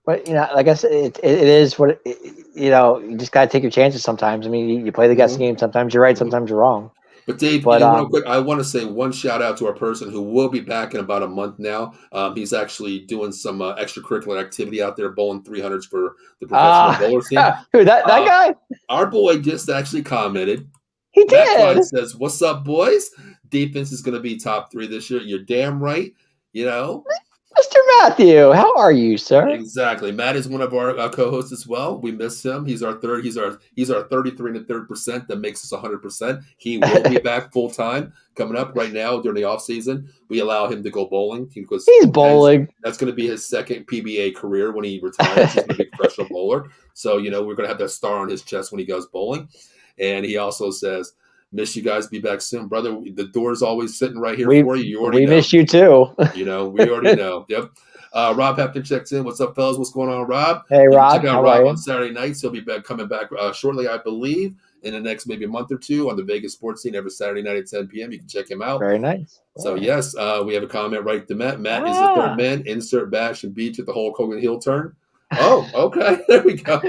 But like I said, it is what you just gotta take your chances sometimes. I mean, you play the guessing game. Sometimes you're right, sometimes you're wrong. But Dave, real quick, I want to say one shout out to our person who will be back in about a month now. He's actually doing some extracurricular activity out there, bowling 300s for the professional bowler team. Who that guy? Our boy just actually commented. He did. Matt says, "What's up, boys? Defense is going to be top 3 this year. You're damn right. Mr. Matthew, how are you, sir? Exactly. Matt is one of our co-hosts as well. We miss him. He's our third. He's our 33 and a third percent. That makes us 100%. He will be back full time coming up right now during the off season. We allow him to go bowling because he's bowling. That's going to be his second PBA career when he retires. He's going to be a professional bowler. So we're going to have that star on his chest when he goes bowling. And he also says, "Miss you guys. Be back soon, brother. The door's always sitting right here for you. You already know. We miss you too. We already know. Yep." Rob Hampton checks in. What's up, fellas? What's going on, Rob? Hey, Rob. Check out Rob on Saturday nights. He'll be coming back shortly, I believe, in the next maybe a month or two on the Vegas sports scene every Saturday night at 10 p.m. You can check him out. Very nice. So, yes, we have a comment right to Matt. Matt is the third man. Insert bash and beach at the Hulk Hogan heel turn. Oh, okay. There we go.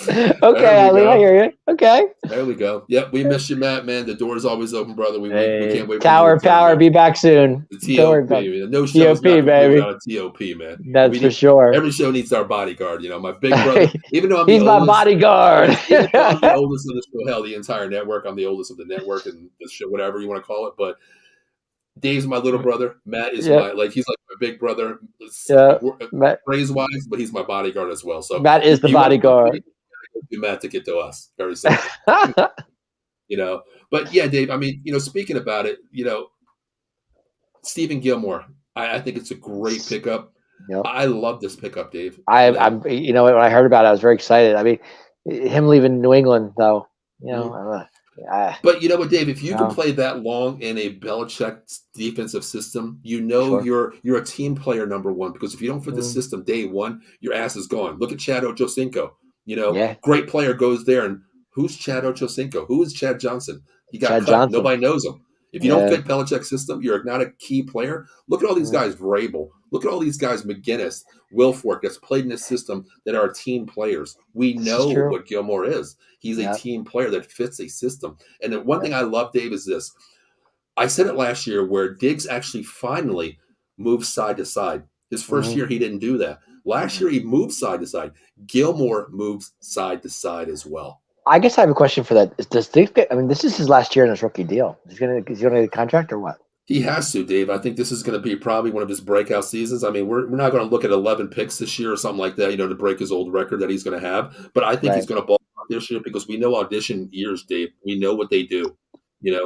Okay, I hear you. Okay. There we go. Yep, we miss you, Matt, man. The door is always open, brother. We can't wait for Tower Power, be back soon. The TOP, man. No show TOP, baby. TOP, man. That's for sure. Every show needs our bodyguard. My big brother, even though he's my bodyguard. I'm the oldest of the show, hell, the entire network. I'm the oldest of the network and the show, whatever you want to call it. But Dave's my little brother. Matt is he's like my big brother. Praise wise, but he's my bodyguard as well. So Matt is the bodyguard. Matt to get to us very simple. But yeah, Dave, I mean, speaking about it, Stephen Gilmore, I think it's a great pickup. Yep. I love this pickup, Dave. I'm you know when I heard about it, I was very excited. I mean, him leaving New England though, But you know what, Dave? If you can no, play that long in a Belichick defensive system, you know sure. you're a team player number one. Because if you don't fit the Mm, system day one, your ass is gone. Look at Chad Ochocinco. You know, yeah, great player goes there, and who's Chad Ochocinco? Who is Chad Johnson? He got Chad cut. Johnson. Nobody knows him. If you don't Yeah. fit Belichick's system, you're not a key player. Look at all these Mm, guys, Vrabel. Look at all these guys, McGinnis, Wilfork, that's played in this system that are team players. We this is know true. what Gilmore is. He's a Yeah. team player that fits a system. And the one Yeah. thing I love, Dave, is this. I said it last year where Diggs actually finally moved side to side. His first Mhm. year, he didn't do that. Last year, he moved side to side. Gilmore moves side to side as well. I guess I have a question for that. Does Diggs get? I mean, this is his last year in his rookie deal. Is he gonna get a contract or what? He has to, Dave. I think this is going to be probably one of his breakout seasons. I mean, we're not going to look at 11 picks this year or something like that, to break his old record that he's going to have. But I think he's Right. going to ball out this year because we know audition years, Dave. We know what they do.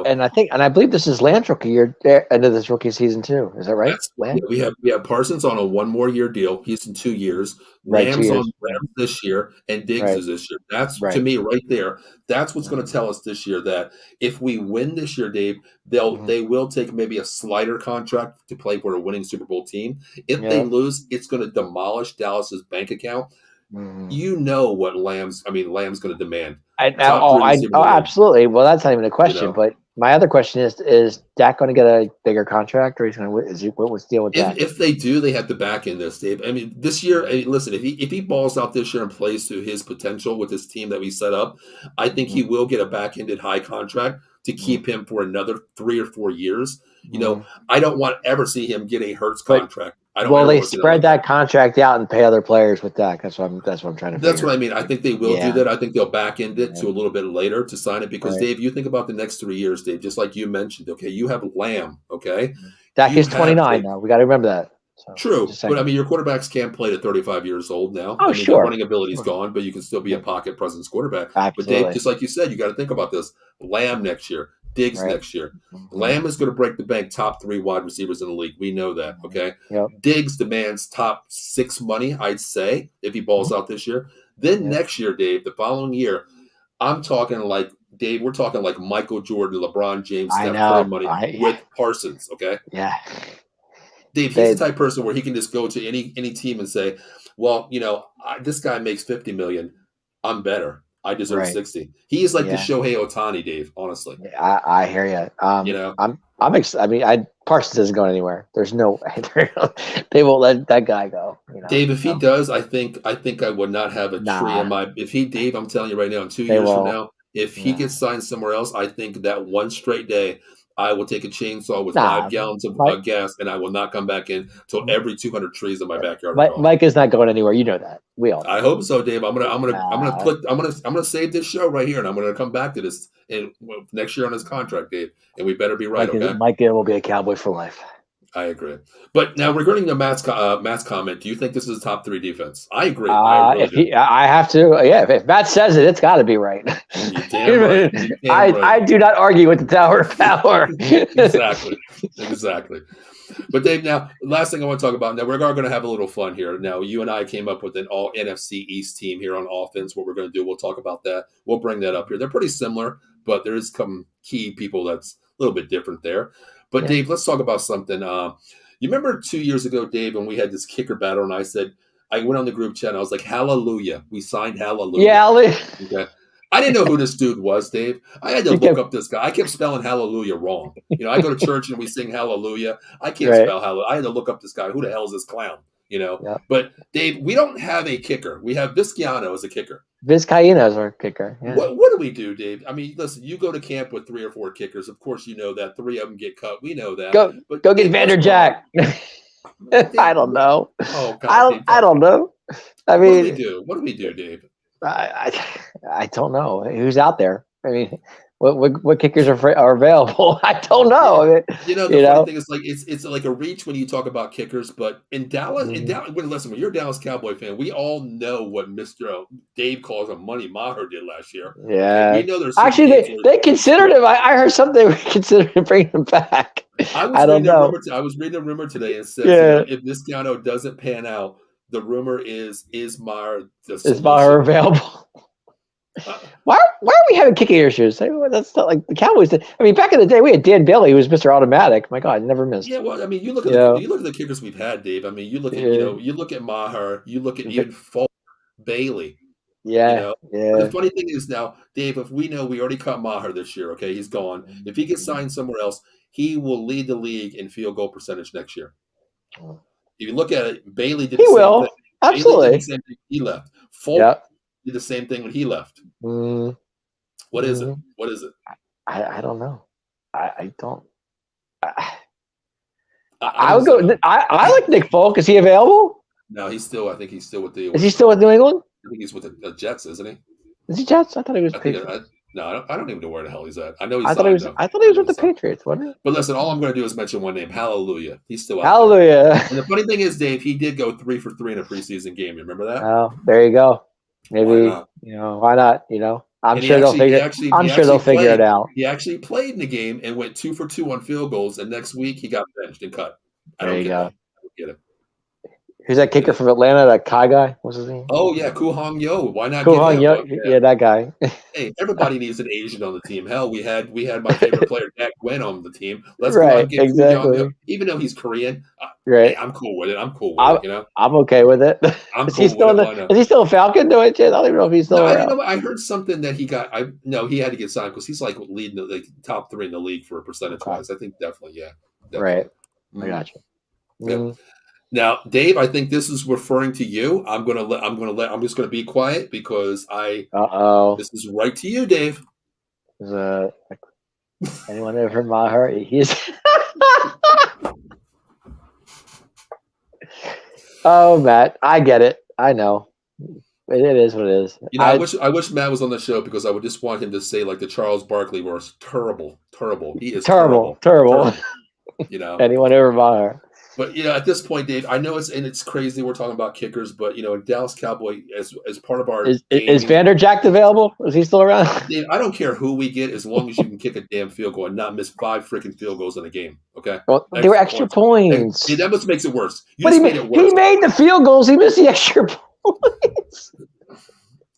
And I believe this is Lamb's rookie year, end of this rookie season too. Is that right? That's Lamb, we have Parsons on a 1 more year deal. He's in 2 years. right? Lamb's on 2 years. Rams this year, and Diggs Right. is this year. That's to Right. me right there. That's what's going to tell us this year that if we win this year, Dave, Mhm. they will take maybe a slighter contract to play for a winning Super Bowl team. If they Yeah. lose, it's going to demolish Dallas's bank account. Mhm. You know what Lamb's going to demand. I, Top oh, three I, receiver oh, in the league. absolutely. Well, that's not even a You question. know. But my other question is Dak going to get a bigger contract, or what's the deal with Dak? If they do, they have to back in this, Dave. I mean, this year, listen, if he balls out this year and plays to his potential with this team that we set up, I think he will get a back-ended high contract to keep him for another 3 or 4 years. Mhm. I don't want to ever see him get a Hurts But contract. I don't will ever they want to see that spread like that contract out and pay other players with Dak? That's what I'm trying to That's figure. what I mean. I think they will do Yeah. that. I think they'll back end it Yeah. to a little bit later to sign it because, Right. Dave, you think about the next 3 years, Dave, just like you mentioned, okay? You have Lamb, okay? Dak You is have 29 Jake. now. We got to remember that. So, True, just but I saying. mean, your quarterbacks can't play to 35 years old now. Oh, I mean, their sure. running ability's Sure. gone, but you can still be a Yeah. pocket presence quarterback. But Dave, Absolutely. just like you said, you got to think about this. Lamb next year, Diggs Right. next year. Mhm. Lamb is going to break the bank, top 3 wide receivers in the league. We know that, okay? Yep. Diggs demands top 6 money, I'd say, if he balls out this year. Then Yeah. next year, Dave, the following year, I'm talking like Dave. We're talking like Michael Jordan, LeBron James, I Steph Curry know. money with Parsons, okay? Yeah. Dave, he's They, the type of person where he can just go to any team and say, "Well, this guy makes 50 million. I'm better. I deserve right. 60." He is like the Yeah. Shohei Ohtani, Dave. Honestly, I hear you. you know. I mean, Parsons isn't going anywhere. There's no way. They won't let that guy go. Dave, if he does, I think I would not have a tree in Nah, my. If he, Dave, I'm telling you right now, in 2 they years from won't. now, if he Yeah. gets signed somewhere else, I think that one straight day, I will take a chainsaw with Nah, 5 gallons of Mike, gas, and I will not come back in till every 200 trees in my backyard are Mike, gone. Mike is not going anywhere. You know that. We all know. I hope so, Dave. I'm gonna Nah, click. I'm gonna save this show right here, and I'm gonna come back to this next year on his contract, Dave. And we better be right, okay? Mike will be a Cowboy for life. I agree. But now regarding the Matt's comment, do you think this is a top 3 defense? I agree. I really do. I have to. Yeah, if Matt says it, it's got to be right. You're damn right. You're damn right. I do not argue with the Tower of Power. Exactly. But Dave, now last thing I want to talk about. Now we're going to have a little fun here. Now you and I came up with an all NFC East team here on offense. What we're going to do, we'll talk about that. We'll bring that up here. They're pretty similar, but there is some key people that's a little bit different there. But Yeah. Dave, let's talk about something. You remember 2 years ago, Dave, when we had this kicker battle, and I went on the group chat and I was like, "Hallelujah, we signed Hallelujah." Yeah, Okay. I didn't know who this dude was, Dave. I had to look up this guy. I kept spelling Hallelujah wrong. I go to church and we sing Hallelujah. I can't spell Hallelujah. I had to look up this guy. Who the hell is this clown? Yeah. But Dave, we don't have a kicker. We have Vizcaino as a kicker. Vizcaino is our kicker. Yeah. What do we do, Dave? I mean, listen, you go to camp with 3 or 4 kickers. Of course, you know that 3 of them get cut. We know that. Go get Vanderjack. I don't know. Oh God, I don't know. I mean, what do we do, Dave? I don't know who's out there. I mean, what kickers are available? I don't know. I mean, The funny thing is, like, it's like a reach when you talk about kickers, but in Dallas, listen, when you're a Dallas Cowboy fan, we all know what Mr. Dave calls a Money Maher did last year. Yeah, we know there's actually they considered him. I heard something they were considering bringing him back. I don't know. I was reading a rumor today and said, if Vizcaino doesn't pan out, the rumor is Maher available? Why are we having kicking issues? That's not like the Cowboys did. I mean, back in the day, we had Dan Bailey, who was Mr. Automatic. My God, never missed. Yeah, well, I mean, you look at the kickers we've had, Dave. I mean, you look at you look at Maher, you look at even Falk, Bailey. Yeah. The funny thing is now, Dave, if we know we already cut Maher this year, okay, he's gone. If he gets signed somewhere else, he will lead the league in field goal percentage next year. If you look at it, Bailey did the same thing. Absolutely. Bailey did the same thing. He left. Falk did the same thing when he left. What is it? What is it? I don't know. I don't. I would go. I like Nick Folk. Is he available? No, I think he's still with the. Is he still with New England? I think he's with the Jets, isn't he? Is he Jets? I thought he was Patriots. No, I don't even know where the hell he's at. I know he's. I thought he was with the Patriots, wasn't he? But listen, all I'm going to do is mention one name. Hallelujah. He's still out Hallelujah. there. And the funny thing is, Dave, he did go 3 for 3 in a preseason game. You remember that? Oh, there you go. Maybe why not? I'm sure they'll figure it out. He actually played in the game and went 2 for 2 on field goals. And next week he got benched and cut. I don't get it. Who's that kicker from Atlanta? That Kai guy? What's his name? Oh yeah, Kuhong Yo. Why not? Kuhong Yo. Yeah, that guy. Hey, everybody needs an Asian on the team. Hell, we had my favorite player, Dak Gwen, on the team. Let's go and get Kuhong Yo. Even though he's Korean, hey, I'm cool with it. I'm okay with it. Is he still a Falcon? I don't even know if he's still around. I heard something that he got. He had to get signed because he's like leading the top 3 in the league for percentage wise. I think definitely. Right. I got you. Yeah. Now, Dave, I think this is referring to you. I'm just gonna be quiet because this is right to you, Dave. Anyone ever Maher? He's Oh, Matt, I get it. I know. It is what it is. I wish Matt was on the show because I would just want him to say like the Charles Barkley words. Terrible. He is terrible. Anyone ever Maher? But at this point, Dave, I know it's crazy we're talking about kickers, but Dallas Cowboy as part of our is Vanderjagt available? Is he still around? Dave, I don't care who we get as long as you can kick a damn field goal and not miss 5 freaking field goals in a game. Okay, well, they were extra points. That must makes it worse. He made the field goals. He missed the extra points.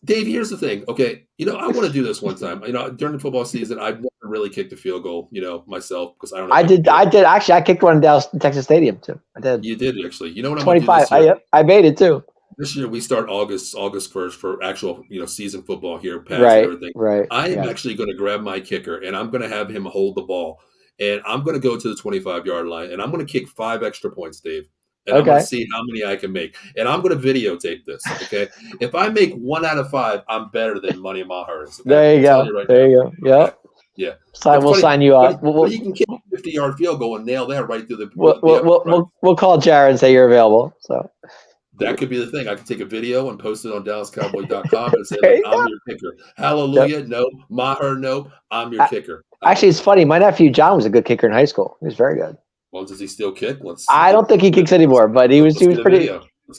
Dave, here's the thing. Okay, I want to do this one time. During the football season, I've never really kicked a field goal, myself because I don't know. I did actually. I kicked one in Dallas, Texas Stadium too. I did. You did actually. You know what? I'm 25. I made it too. This year we start August 1st for actual season football here. Past everything. Right. I am actually going to grab my kicker and I'm going to have him hold the ball and I'm going to go to the 25-yard line and I'm going to kick 5 extra points, Dave. And I'm going to see how many I can make. And I'm going to videotape this, okay? If I make 1 out of 5, I'm better than Money Maher is. Okay? There you go. There you go. Yeah. We'll sign you up. You can kick a 50-yard field goal and nail that right through the We'll call Jared and say you're available. So that could be the thing. I could take a video and post it on DallasCowboy.com and say, I'm your kicker. Hallelujah. Yep. No. Maher, no. I'm your kicker. Actually, it's funny. My nephew John was a good kicker in high school. He was very good. Well, does he still kick? I don't think he kicks anymore, but he was pretty.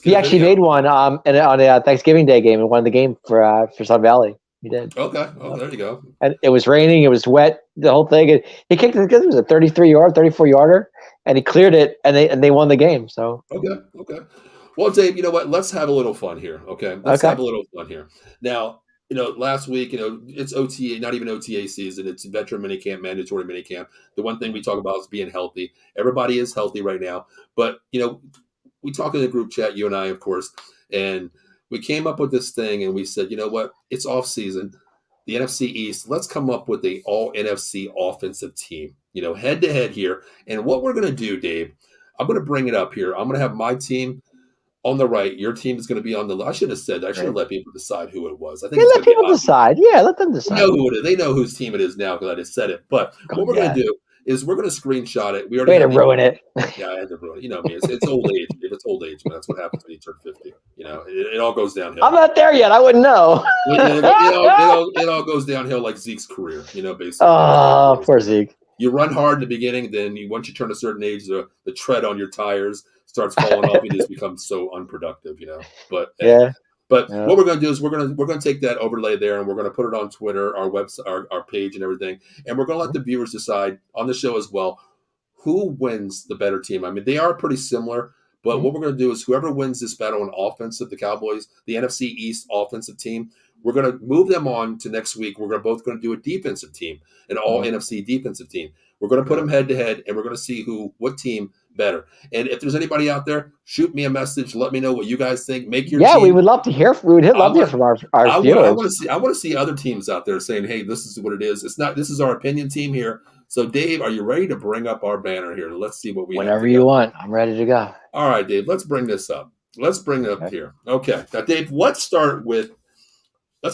He actually made one on a Thanksgiving Day game and won the game for Sun Valley. He did. Okay. Oh, there you go. And it was raining. It was wet. The whole thing. And he kicked it. It was a 34-yarder, and he cleared it, and they won the game. So okay. Well, Dave, you know what? Let's have a little fun here. Okay. Let's have a little fun here. Now, last week, it's OTA, not even OTA season. It's veteran minicamp, mandatory minicamp. The one thing we talk about is being healthy. Everybody is healthy right now. But, we talk in the group chat, you and I, of course, and we came up with this thing and we said, you know what? It's off season. The NFC East, let's come up with the all NFC offensive team, head to head here. And what we're going to do, Dave, I'm going to bring it up here. I'm going to have my team on the right, your team is going to be on the left. I should have let people decide who it was. I think let people decide. Yeah, let them decide. They know who it is. They know whose team it is now because I just said it. But what we're going to do is we're going to screenshot it. We already Way to have the ruin it. Yeah, I had to ruin it. You know me. It's old age. It's old age, man. That's what happens when you turn 50. It all goes downhill. I'm not there yet. I wouldn't know. It all goes downhill like Zeke's career, basically. Oh, poor Zeke. You run hard in the beginning, then once you turn a certain age, the tread on your tires starts falling off. You just become so unproductive, But Yeah. But what we're going to do is we're going to take that overlay there and we're going to put it on Twitter, our website, our page, and everything, and we're going to let the viewers decide on the show as well who wins the better team. I mean, they are pretty similar, but what we're going to do is whoever wins this battle in offensive, the Cowboys, the NFC East offensive team, we're going to move them on to next week. We're both going to do a defensive team, an all NFC defensive team. We're going to put them head to head, and we're going to see what team better. And if there's anybody out there, shoot me a message. Let me know what you guys think. Make your team. We would love to hear. We would love to hear from our viewers. I want to see other teams out there saying, "Hey, this is what it is. It's not. This is our opinion team here." So, Dave, are you ready to bring up our banner here? Let's see what we. Whenever you want, I'm ready to go. All right, Dave. Let's bring this up. Let's bring it up here. Okay, now, Dave. Let's start with. You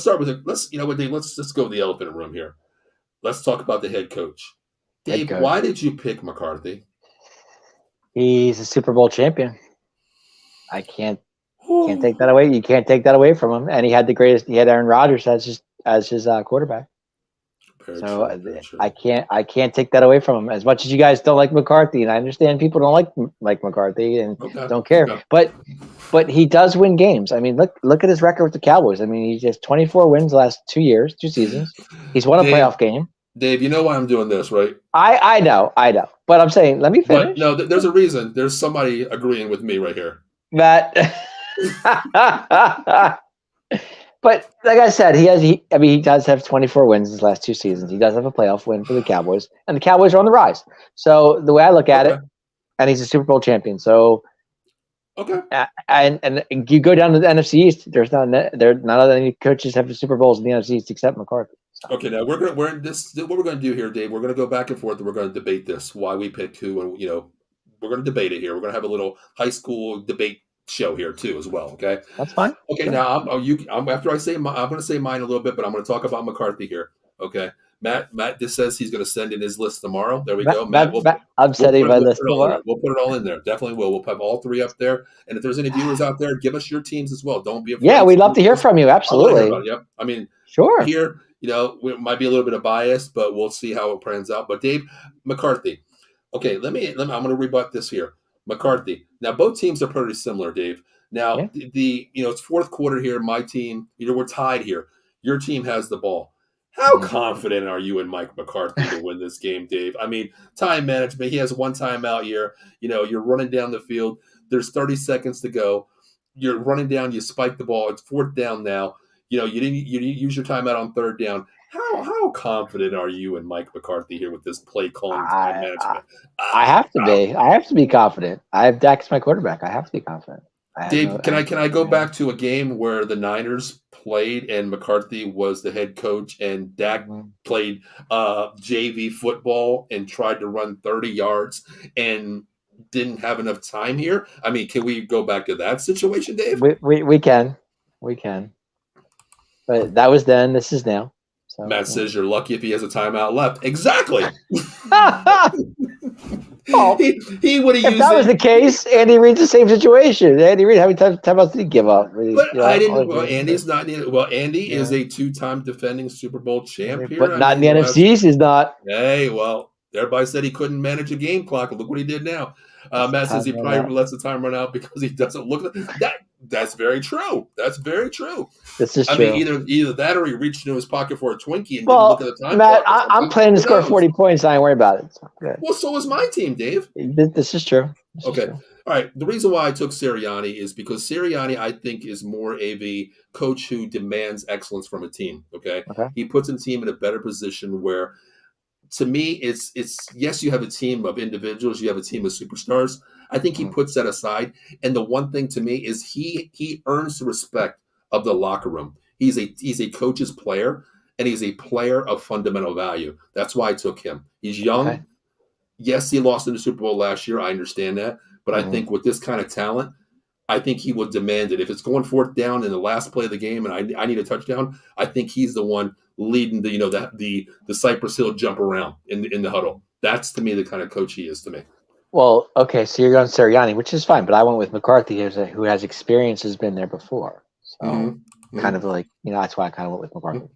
know what, Dave? Let's just go to the elephant in the room here. Let's talk about the head coach. Dave, why did you pick McCarthy? He's a Super Bowl champion. I can't take that away. You can't take that away from him. And he had he had Aaron Rodgers as his quarterback. I can't take that away from him. As much as you guys don't like McCarthy, and I understand people don't like McCarthy and don't care, but he does win games. I mean, look at his record with the Cowboys. I mean, he has 24 wins the last 2 seasons. He's won a playoff game. Dave, you know why I'm doing this, right? I know. But I'm saying, let me finish. But no, there's a reason. There's somebody agreeing with me right here. But like I said, he does have 24 wins his last 2 seasons. He does have a playoff win for the Cowboys, and the Cowboys are on the rise. So the way I look at it, and he's a Super Bowl champion. So and you go down to the NFC East. There's none of any coaches have the Super Bowls in the NFC East except McCarthy. So. Okay, now what we're going to do here, Dave. We're going to go back and forth, and we're going to debate this. Why we picked who, and we're going to debate it here. We're going to have a little high school debate show here too, as well. Okay, that's fine. Okay, now after I say I'm going to say mine a little bit, but I'm going to talk about McCarthy here. Okay, Matt just says he's going to send in his list tomorrow. There we go. I'm setting my list tomorrow. We'll put it all in there. Definitely will. We'll have all 3 up there. And if there's any viewers out there, give us your teams as well. Don't be afraid. Yeah, we'd love to hear from you. Absolutely. Yep. I mean, sure. Here, we might be a little bit of bias, but we'll see how it pans out. But Dave, McCarthy. Okay, let me. I'm going to rebut this here. McCarthy. Now, both teams are pretty similar, Dave. Now, it's fourth quarter here. My team, we're tied here. Your team has the ball. How confident are you in Mike McCarthy to win this game, Dave? I mean, time management. He has 1 timeout here. You're running down the field. There's 30 seconds to go. You're running down. You spike the ball. It's 4th down now. You didn't use your timeout on 3rd down. How confident are you in Mike McCarthy here with this play calling time management? I have to be. I have to be confident. I have Dak as my quarterback. I have to be confident. Dave, can I go back to a game where the Niners played and McCarthy was the head coach and Dak played JV football and tried to run 30 yards and didn't have enough time here? I mean, can we go back to that situation, Dave? We can. But that was then. This is now. So, Matt says you're lucky if he has a timeout left. Exactly. Well, he would have used. If that was the case, Andy Reid's the same situation. Andy Reid, how many timeouts did he give up? But I didn't. Well, Andy's not. Well, Andy is a 2-time defending Super Bowl champ here, but not in the NFC. He's not. Hey, well, everybody said he couldn't manage a game clock. Look what he did now. Matt says he probably lets the time run out because he doesn't look that. That's very true. That's very true. This is true. I mean, either that or he reached into his pocket for a Twinkie and didn't look at the time. Matt, I'm planning to score 40 points. I ain't worried about it. So, well, so was my team, Dave. This is true. Okay. All right. The reason why I took Sirianni is because Sirianni, I think, is more of a coach who demands excellence from a team. Okay. He puts a team in a better position where, to me, it's yes, you have a team of individuals, you have a team of superstars. I think he puts that aside. And the one thing to me is he earns the respect of the locker room. He's a coach's player, and he's a player of fundamental value. That's why I took him. He's young. Okay. Yes, he lost in the Super Bowl last year. I understand that. But I think with this kind of talent, I think he will demand it. If it's going 4th down in the last play of the game and I need a touchdown, I think he's the one leading the Cypress Hill jump around in the huddle. That's to me the kind of coach he is to me. Well, okay, so you're going Sirianni, which is fine, but I went with McCarthy, who has experience, has been there before. So kind of like, that's why I kind of went with McCarthy.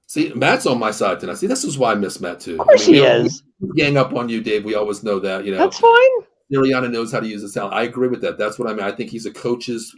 See, Matt's on my side tonight. See, this is why I miss Matt too. Of course he is. We gang up on you, Dave. We always know that. That's fine. Sirianni knows how to use his talent. I agree with that. That's what I mean. I think he's a coach's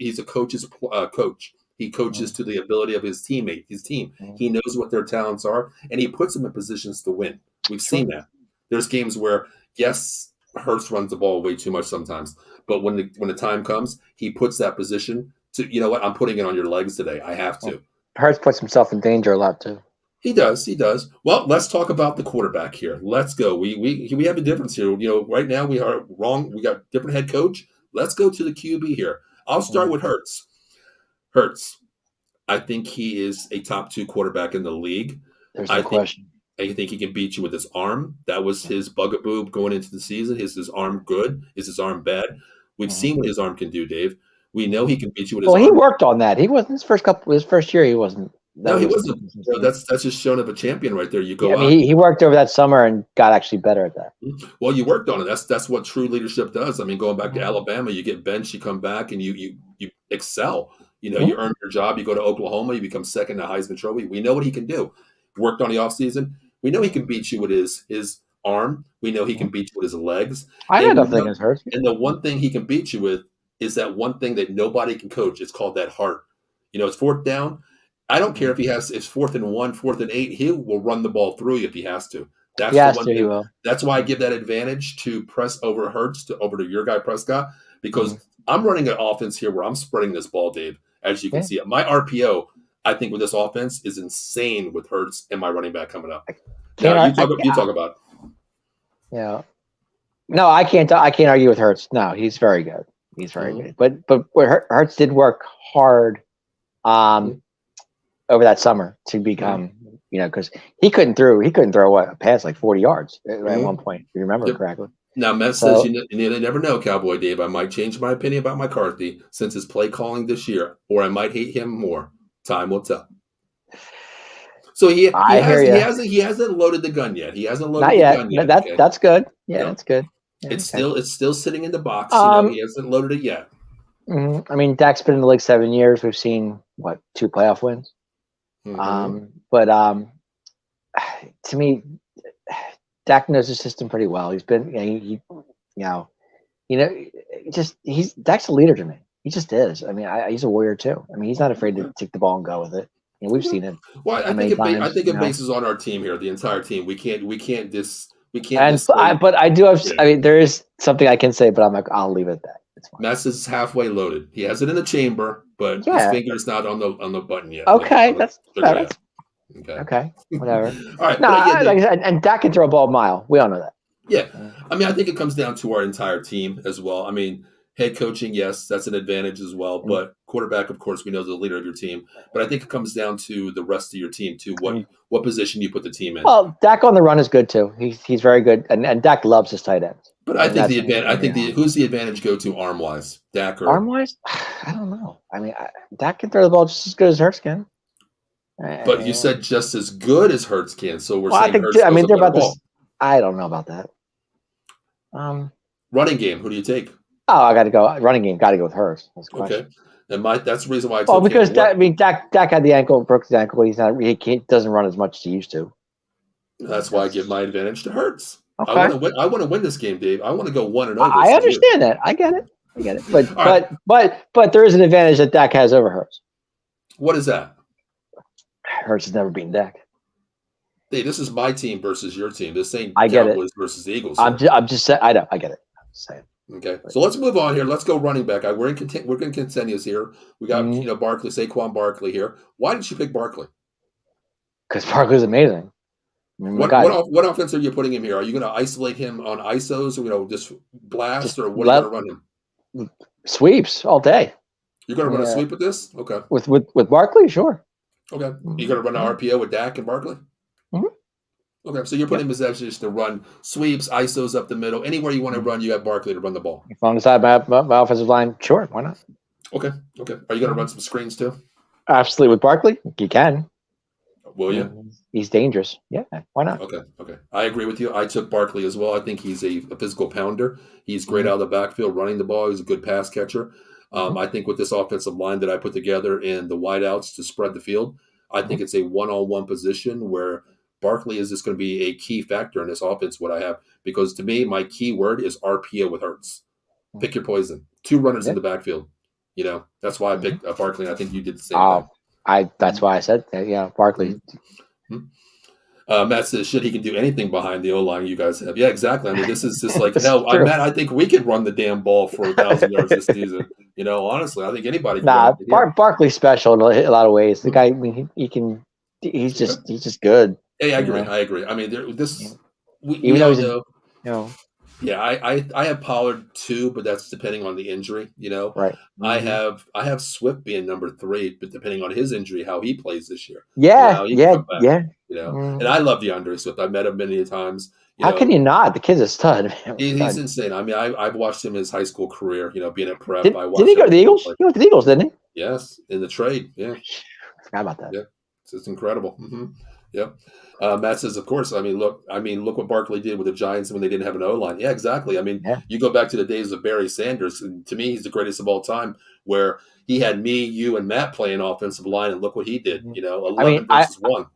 coach. He coaches to the ability of his team. He knows what their talents are, and he puts them in positions to win. We've seen that. There's games where, yes, Hurts runs the ball way too much sometimes, but when the time comes, he puts that position to, you know what, I'm putting it on your legs today. I have to. Hurts puts himself in danger a lot too. He does. Well, let's talk about the quarterback here. Let's go. We have a difference here. Right now we are wrong. We got different head coach. Let's go to the QB here. I'll start with Hurts. I think he is a top 2 quarterback in the league. There's no question. I think he can beat you with his arm. That was his bugaboo going into the season. Is his arm good? Is his arm bad? We've seen what his arm can do, Dave. We know he can beat you with his arm. Well, he worked on that. He wasn't his first year. He wasn't. No, he wasn't. That's just showing up a champion right there. You go out. He worked over that summer and got actually better at that. Well, you worked on it. That's what true leadership does. I mean, going back to Alabama, you get benched, you come back, and you excel. You earn your job. You go to Oklahoma, you become second to Heisman Trophy. We know what he can do. Worked on the offseason. We know he can beat you with his arm. We know he can beat you with his legs. I had nothing against Hurts. And the one thing he can beat you with is that one thing that nobody can coach. It's called that heart. It's 4th down. I don't care if it's 4th and 1, 4th and 8. He will run the ball through you if he has to. That's the one thing. He will. That's why I give that advantage to press over Hurts over to your guy Prescott, because I'm running an offense here where I'm spreading this ball, Dave. As you can see, my RPO, I think, with this offense is insane with Hurts and my running back coming up. Now, you talk about it. Yeah. No, I can't argue with Hurts. No, he's very good. He's very good. But Hurts did work hard over that summer to become, because he couldn't throw a pass like 40 yards at one point. If you remember correctly. Now, Matt says you never know, Cowboy Dave. I might change my opinion about McCarthy since his play calling this year, or I might hate him more. Time will tell. So he hasn't loaded the gun yet. He hasn't loaded the gun yet. That's good. Yeah, that's good. Yeah, it's still sitting in the box. He hasn't loaded it yet. I mean, Dak's been in the league 7 years. We've seen 2 playoff wins. But to me, Dak knows the system pretty well. He's been, Dak's a leader to me. He just is. I mean, he's a warrior too. I mean, he's not afraid to take the ball and go with it. We've seen it. Well, I think it bases on our team here, the entire team. We can't. But I do have. I mean, there is something I can say, but I'm like, I'll leave it at that. It's fine. Mess is halfway loaded. He has it in the chamber, but his finger's not on the button yet. Okay, that's okay. Whatever. All right. No, like I said, and Dak can throw a ball a mile. We all know that. Yeah, I mean, I think it comes down to our entire team as well. I mean, head coaching, yes, that's an advantage as well. But quarterback, of course, we know is the leader of your team. But I think it comes down to the rest of your team too. What position you put the team in. Well, Dak on the run is good too. He's very good, and Dak loves his tight ends. But I think the advantage. I think who's the advantage go to arm wise, Dak or arm wise? I don't know. I mean, Dak can throw the ball just as good as Hurts can. But you said just as good as Hurts can, so we're saying Hurts. I mean, they're about this. I don't know about that. Running game. Who do you take? Oh, I got to go. Running game. Got to go with Hurts. That's the question. Okay. And that's the reason why I took because Dak had the ankle, broke his ankle. He doesn't run as much as he used to. That's why I give my advantage to Hurts. Okay. I want to win this game, Dave. I want to go 1-0. I understand that. I get it. But there is an advantage that Dak has over Hurts. What is that? Hurts has never beaten Dak. Hey, this is my team versus your team. This ain't Cowboys versus the Eagles. I'm just saying. I know. I get it. I'm just saying. Okay, so let's move on here. Let's go running back. We're in continuous here. We got Barkley, Saquon Barkley here. Why did you pick Barkley? Because Barkley's amazing. I mean, what offense are you putting him here? Are you going to isolate him on ISOs, or just blast, or what are you going to run him? Sweeps all day. You're going to run a sweep with this? Okay. With Barkley, sure. Okay. You're going to run an RPO with Dak and Barkley? Mm-hmm. Okay, so you're putting possessions to run sweeps, ISOs up the middle. Anywhere you want to run, you have Barkley to run the ball. If on the side of my offensive line, sure, why not? Okay. Are you going to run some screens too? Absolutely. With Barkley, you can. Will you? He's dangerous. Yeah, why not? Okay. I agree with you. I took Barkley as well. I think he's a physical pounder. He's great Mhm. out of the backfield running the ball. He's a good pass catcher. Mhm. I think with this offensive line that I put together and the wideouts to spread the field, I Mhm. think it's a one-on-one position where Barkley is just going to be a key factor in this offense. What I have, because to me, my key word is RPO with Hurts. Mhm. Pick your poison. Two runners in Yeah. the backfield. That's why I Mhm. picked Barkley. And I think you did the same thing. Oh, that's why I said that. Yeah, Barkley. Mm-hmm. Matt says, "Shit, he can do anything behind the O line you guys have." Yeah, exactly. I mean, this is just like It's hell. true. Matt, I think we could run the damn ball for 1,000 yards this season. Honestly, I think anybody can run Nah, it here. Barkley's special in a lot of ways. The Mhm. guy, I mean, he can. Okay. He's just good. Hey, I You agree. know, I agree. I mean, Yeah. we Even though all he's a, know. know, Yeah, I have Pollard too, but that's depending on the injury. right. Hmm. I have Swift being number 3, but depending on his injury, how he plays this year, Yeah, how he can yeah, come back. yeah. And Mm. I love DeAndre Swift. I've met him many times. How can you not? The kid's a stud. Man. He's God. insane. I mean, I've watched him his high school career. Being at prep, I Did watched he go to the everything he Eagles? played. He went to the Eagles, didn't he? Yes, in the trade. Yeah, I forgot about that. yeah, it's incredible. Yep. Matt says, of course. Look what Barkley did with the Giants when they didn't have an O line. Yeah, exactly. I mean, Yeah. you go back to the days of Barry Sanders, and to me, he's the greatest of all time. Where he had me, you, and Matt playing offensive line, and look what he did. Mhm. I mean, 11 versus 1.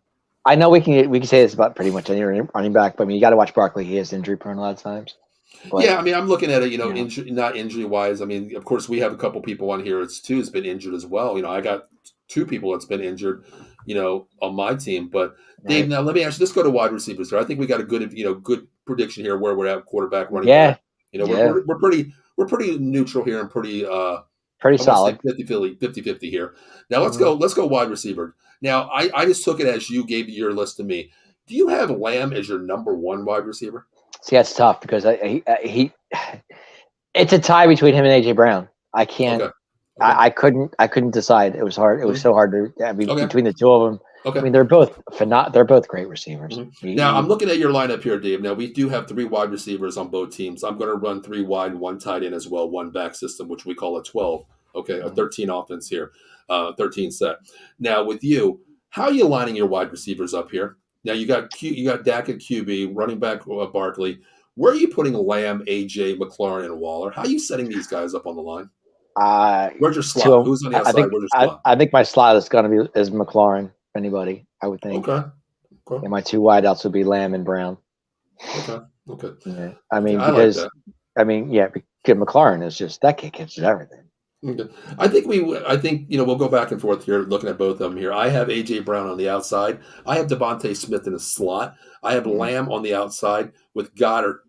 I know we can say this about pretty much any running back, but I mean, you got to watch Barkley. He is injury prone a lot of times. But Yeah, I mean, I'm looking at it, yeah, not injury wise. I mean, of course, we have a couple people on here. It's two has been injured as well. I got two people that's been injured, on my team. But Dave, right. now let me ask you. Let's go to wide receivers here. I think we got a good prediction here where we're at quarterback, running Yeah, back. We're yeah, we're pretty neutral here and pretty pretty I want to say solid. 50-50 here. Now let's Mhm. go. Let's go wide receiver. Now I just took it as you gave your list to me. Do you have Lamb as your number one wide receiver? See, that's tough because he it's a tie between him and AJ Brown. I can't. Okay. Okay. I couldn't decide. It was hard. It was Mhm. so hard to. I mean, Okay. between the two of them. I Okay. mean, they're both great receivers. Mhm. Now I'm looking at your lineup here, Dave. Now we do have 3 wide receivers on both teams. I'm going to run 3 wide, 1 tight end as well, 1 back system, which we call a 12. Okay, a 13 offense here, 13 set. Now with you, how are you lining your wide receivers up here? Now you got Dak at QB, running back Barkley. Where are you putting Lamb, AJ, McLaurin, and Waller? How are you setting these guys up on the line? Uh, Where's your slot? two. Who's on the outside? Where's your slot? I think my slot is going to be is McLaurin. If anybody, I would think. Okay. Okay. And my 2 wideouts would be Lamb and Brown. Okay. Okay. Yeah. I Okay. mean, I like because that. because McLaurin is just that kid catches everything. Okay. I think we'll go back and forth here, looking at both of them here. I have AJ Brown on the outside. I have Devontae Smith in the slot. I have Mhm. Lamb on the outside with Goddard.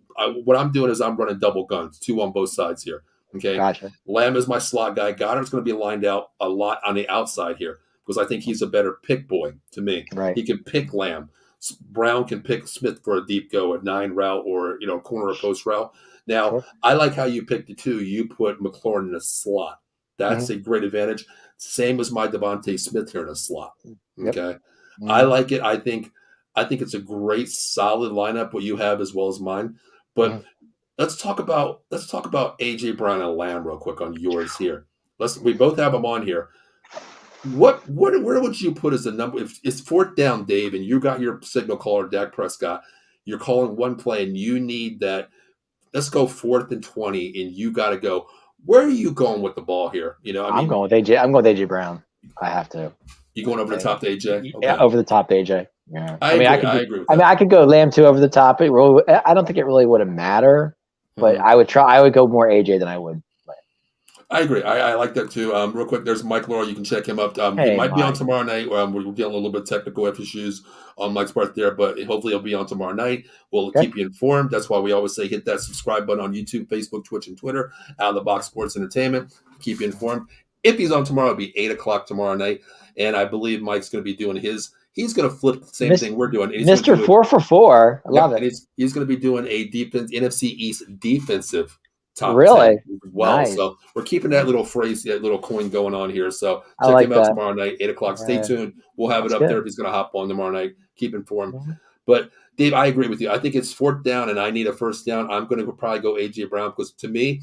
What I'm doing is I'm running double guns, 2 on both sides here. Okay, Gotcha. Lamb is my slot guy. Goddard's going to be lined out a lot on the outside here because I think he's a better pick boy to me. Right. He can pick Lamb. Brown can pick Smith for a deep go, a 9 route, or corner or post route. Now, Sure. I like how you picked the 2. You put McLaurin in a slot. That's Mhm. a great advantage. Same as my Devontae Smith here in a slot. Yep. Okay, I Mhm. like it. I think it's a great, solid lineup what you have as well as mine. But Mhm. let's talk about AJ Brown and Lamb real quick on yours here. We both have them on here. Where would you put as a number if it's 4th down, Dave, and you got your signal caller, Dak Prescott? You're calling one play and you need that. Let's go 4th and 20, and you got to go. Where are you going with the ball here? I'm going with AJ. I'm going with AJ Brown. I have to. You going over the Okay. top to AJ? Yeah, Okay. over the top to AJ. Yeah. I agree. I agree with I mean, that. I could go Lamb 2 over the top. I don't think it really would matter, but Mhm. I would try. I would go more AJ than I would. I agree. I like that too. Real quick, there's Mike Laurel. You can check him up. He Hey, might be on Mike. tomorrow night. We're dealing a little bit of technical issues on Mike's part there, but hopefully he'll be on tomorrow night. We'll Okay. keep you informed. That's why we always say hit that subscribe button on YouTube, Facebook, Twitch, and Twitter. Out of the Box Sports Entertainment. Keep you informed. If he's on tomorrow, it'll be 8 o'clock tomorrow night, and I believe Mike's going to be doing his. He's going to flip the same thing we're doing. Mr. 4 for 4. I love And it. he's going to be doing a NFC East defensive top 10 Really? as well. Nice. So we're keeping that little phrase, that little coin going on here. So I check like him out that. tomorrow night, 8 o'clock. Stay Yeah. tuned. We'll have That's it up good. there if he's going to hop on tomorrow night. Keep informed. Mhm. But Dave, I agree with you. I think it's 4th down and I need a first down. I'm going to probably go AJ Brown because to me,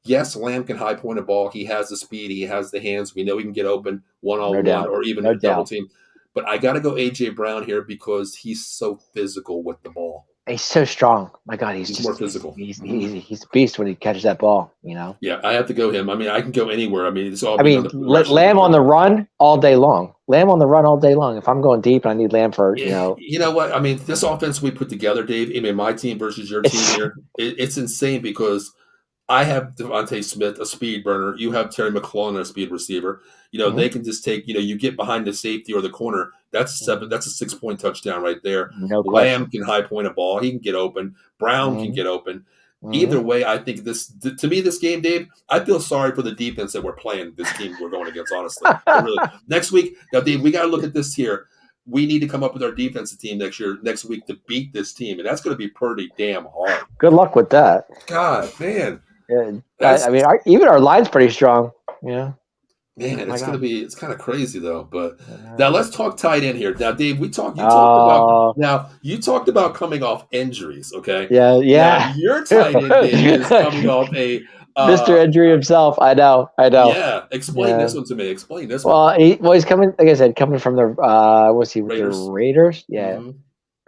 yes, Lamb can high point a ball. He has the speed. He has the hands. We know he can get open one-on-one doubt. or even No double doubt. team. but I got to go A.J. Brown here because he's so physical with the ball. He's so strong. My God, He's more physical. He's a beast when he catches that ball. Yeah, I have to go him. I mean, I can go anywhere. I mean, it's all. Lamb on the run all day long. Lamb on the run all day long. If I'm going deep and I need Lamb for, You know what? I mean, this offense we put together, Dave. I mean, my team versus your team here, it's insane because I have Devontae Smith, a speed burner. You have Terry McLaurin, a speed receiver. They can just take. You get behind the safety or the corner. That's a 6-point touchdown right there. No Lamb question. can high point a ball. He can get open. Brown can get open. Either way, I think to me, this game, Dave, I feel sorry for the defense that we're playing. This team we're going against, honestly. Really. Next week, now, Dave, we got to look at this here. We need to come up with our defensive team next week to beat this team, and that's going to be pretty damn hard. Good luck with that. God, man. Yeah, I mean, even our line's pretty strong. Yeah. Man, it's kind of crazy though. But now let's talk tight end here. Now, Dave, you talked about coming off injuries. Okay. Yeah. Now, your tight end Dave, is coming off a Mr. Injury himself. I know. Yeah. Explain this one to me. Well, he's coming. Like I said, coming from the was he with the Raiders? Yeah.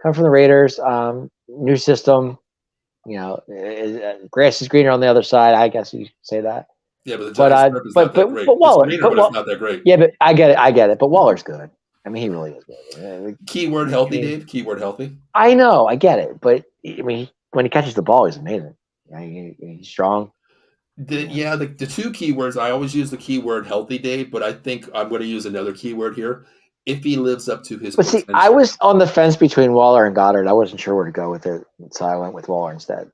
Coming from the Raiders. New system. Grass is greener on the other side. I guess you could say that. Yeah, but the Giants is not that great. Waller, it's not that great. Yeah, but I get it. But Waller's good. I mean, he really is good. Keyword healthy, Dave. Keyword healthy. I know, I get it. But I mean, when he catches the ball, he's amazing. He's strong. The two keywords, I always use the keyword healthy, Dave, but I think I'm going to use another keyword here. If he lives up to his potential. See, I was on the fence between Waller and Goddard. I wasn't sure where to go with it, so I went with Waller instead.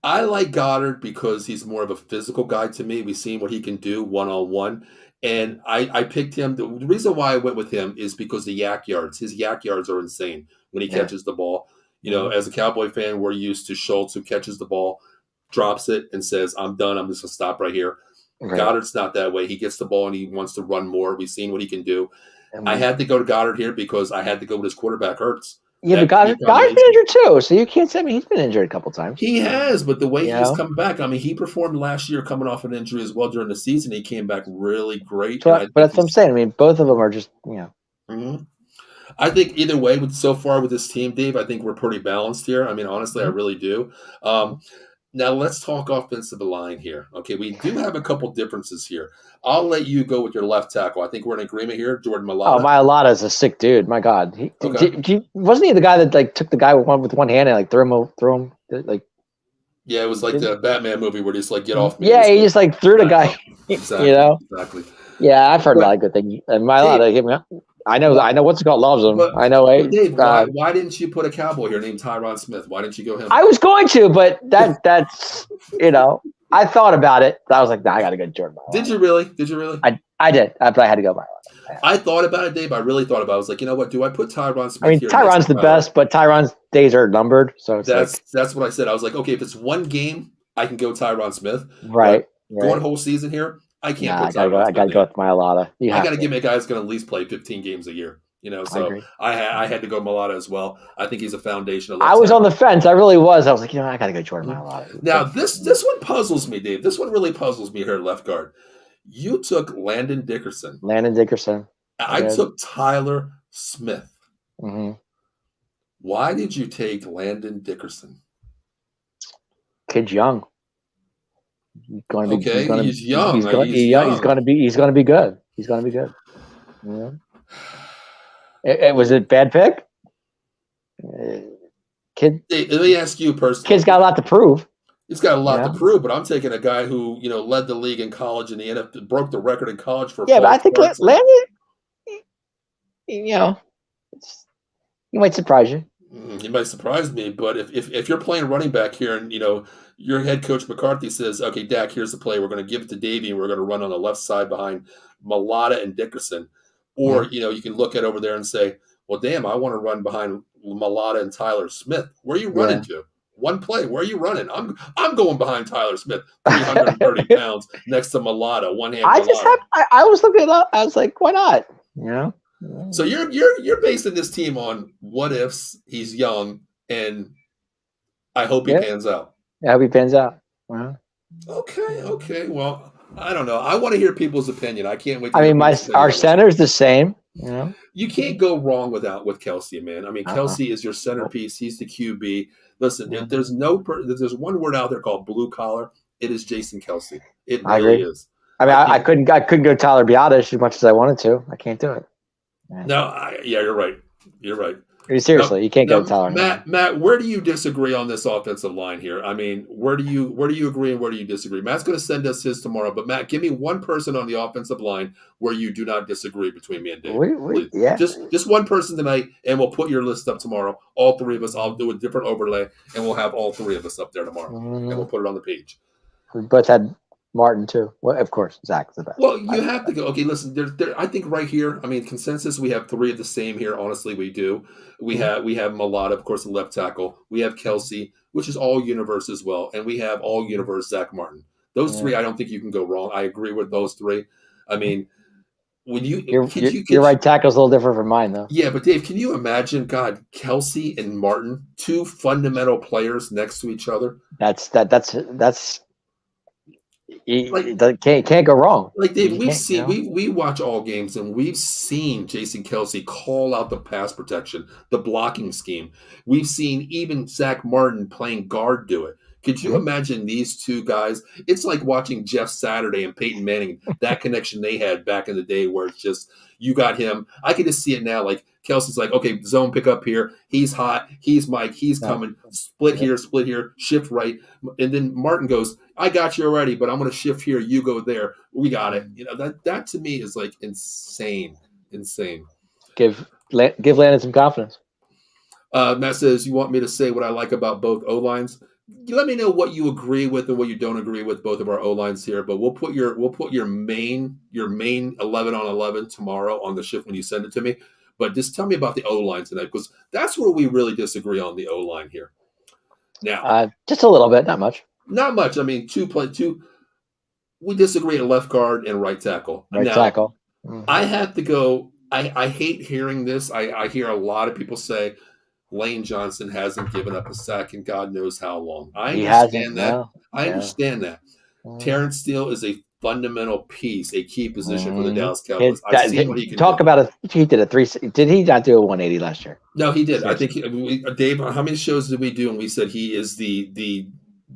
I like Goddard because he's more of a physical guy to me. We've seen what he can do one-on-one. And I picked him. The reason why I went with him is because the yak yards. His yak yards are insane when he catches the ball. As a Cowboy fan, we're used to Schultz, who catches the ball, drops it, and says, I'm done. I'm just going to stop right here. Right. Goddard's not that way. He gets the ball and he wants to run more. We've seen what he can do. I had to go to Goddard here because I had to go with his quarterback, Hurts. Yeah, but Goddard's been injured too, so you can't say he's been injured a couple times. He has, but the way he's come back, I mean, he performed last year coming off an injury as well during the season. He came back really great. But that's what I'm saying. I mean, both of them are just, I think either way, so far with this team, Dave, I think we're pretty balanced here. I mean, honestly, I really do. Now let's talk offensive line here. Okay, we do have a couple differences here. I'll let you go with your left tackle. I think we're in agreement here, Jordan Mailata. Oh, Mailata is a sick dude. My God, wasn't he the guy that took the guy with one hand and threw him like? Yeah, it was like the Batman movie where he's like, "Get off me!" Yeah, he just threw the guy. Exactly. Exactly. Yeah, I've heard a lot of good things. And Mailata, I know what's called loves him. But, I know. Dave, why didn't you put a Cowboy here named Tyron Smith? Why didn't you go him? I was going to, but that's I thought about it. But I was like, nah, I got to go Jordan Mailata. Did you really? I did, but I had to go Mailata. I thought about it, Dave. I really thought about it. I was like, you know what? Do I put Tyron Smith? I mean, Tyron's the best, but Tyron's days are numbered. So that's what I said. I was like, okay, if it's one game, I can go Tyron Smith. Right. Going whole season here, I can't put Tyron Smith. I got to go with Mailata. I got to give me a guy who's going to at least play 15 games a year. So I had to go Mailata as well. I think he's a foundation. I was on the fence. I really was. I was like, I got to go Jordan Mailata. Now, this one puzzles me, Dave. This one really puzzles me here at left guard. You took Landon Dickerson. I took Tyler Smith. Mm-hmm. Why did you take Landon Dickerson? Kid's young. He's young. He's going to be good. He's going to be good. Yeah. Was it a bad pick? Kid. Hey, let me ask you personally. Kid's got a lot to prove. He's got a lot to prove, but I'm taking a guy who led the league in college and the NFL, broke the record in college for. Yeah, but I think Landon. He might surprise you. He might surprise me, but if you're playing running back here and your head coach McCarthy says, okay, Dak, here's the play. We're going to give it to Davey and we're going to run on the left side behind Mailata and Dickerson. Or, you can look at over there and say, well, damn, I want to run behind Mailata and Tyler Smith. Where are you running to? One play. Where are you running? I'm going behind Tyler Smith, 330 pounds, next to Mailata, one-hand Mailata. I was looking it up. I was like, why not? So you're basing this team on what ifs. He's young, and I hope he pans out. I hope he pans out. Wow. Okay. Well, I don't know. I want to hear people's opinion. I can't wait. Our center's the same. You know? You can't go wrong with Kelsey, man. I mean, Uh-uh. Kelsey is your centerpiece. He's the QB. Listen, if Mhm. there's one word out there called blue collar, it is Jason Kelsey. It I really agree. is. I mean, I I couldn't go Tyler Biotish as much as I wanted to. I can't do it. Yeah. No, yeah, you're right. You're right. I mean, Now, seriously, you can't go now, Tyler. No. Matt, where do you disagree on this offensive line here? I mean, where do you agree and where do you disagree? Matt's going to send us his tomorrow, but Matt, give me one person on the offensive line where you do not disagree between me and Dave, please. Yeah. Just one person tonight, and we'll put your list up tomorrow. All three of us. I'll do a different overlay, and we'll have all three of us up there tomorrow, and we'll Mhm. put it on the page. We both had Martin too. Well, of course, Zach's the best. Well, you have to go. Okay, listen. I think right here. I mean, consensus. We have three of the same here. Honestly, we do. Mhm. We have Malata, of course, the left tackle. We have Kelsey, which is all universe as well, and we have all universe Zach Martin. Those Yeah. three, I don't think you can go wrong. I agree with those three. I mean, when you Your, your, could your right tackle's a little different from mine, though. yeah, but Dave, can you imagine? God, Kelsey and Martin, two fundamental players next to each other. That's Like can't go wrong. Like Dave, You we've can't, seen we watch all games and we've seen Jason Kelsey call out the pass protection, the blocking scheme. We've seen even Zach Martin playing guard do it. Could you Mhm. imagine these two guys? It's like watching Jeff Saturday and Peyton Manning, that connection they had back in the day where it's just you got him. I can just see it now. Like Kelsey's like, okay, zone pick up here. He's hot. He's Mike. He's No. coming. Yep. Split here, shift right. And then Martin goes, I got you already, but I'm going to shift here. You go there. We got it. You know, that to me is like insane. Insane. Give Landon some confidence. Matt says, you want me to say what I like about both O lines? Let me know what you agree with and what you don't agree with both of our O lines here. But we'll put your main 11 on 11 tomorrow on the shift when you send it to me. But just tell me about the O line tonight because that's where we really disagree on the O line here. Now, Just a little bit, not much. not much. I mean, two. We disagree at left guard and right tackle. Right Now, tackle. Mhm. I have to go. I hate hearing this. I hear a lot of people say Lane Johnson hasn't given up a sack in God knows how long. I He hasn't. understand that. No. I Yeah. understand that. Mhm. Terrence Steele is a fundamental piece, a key position for the Mhm. Dallas Cowboys. I've seen what he can Talk do. about he did a 3. Did he not do a 180 last year? No, he did. I think Seriously. Dave. How many shows did we do? And we said he is the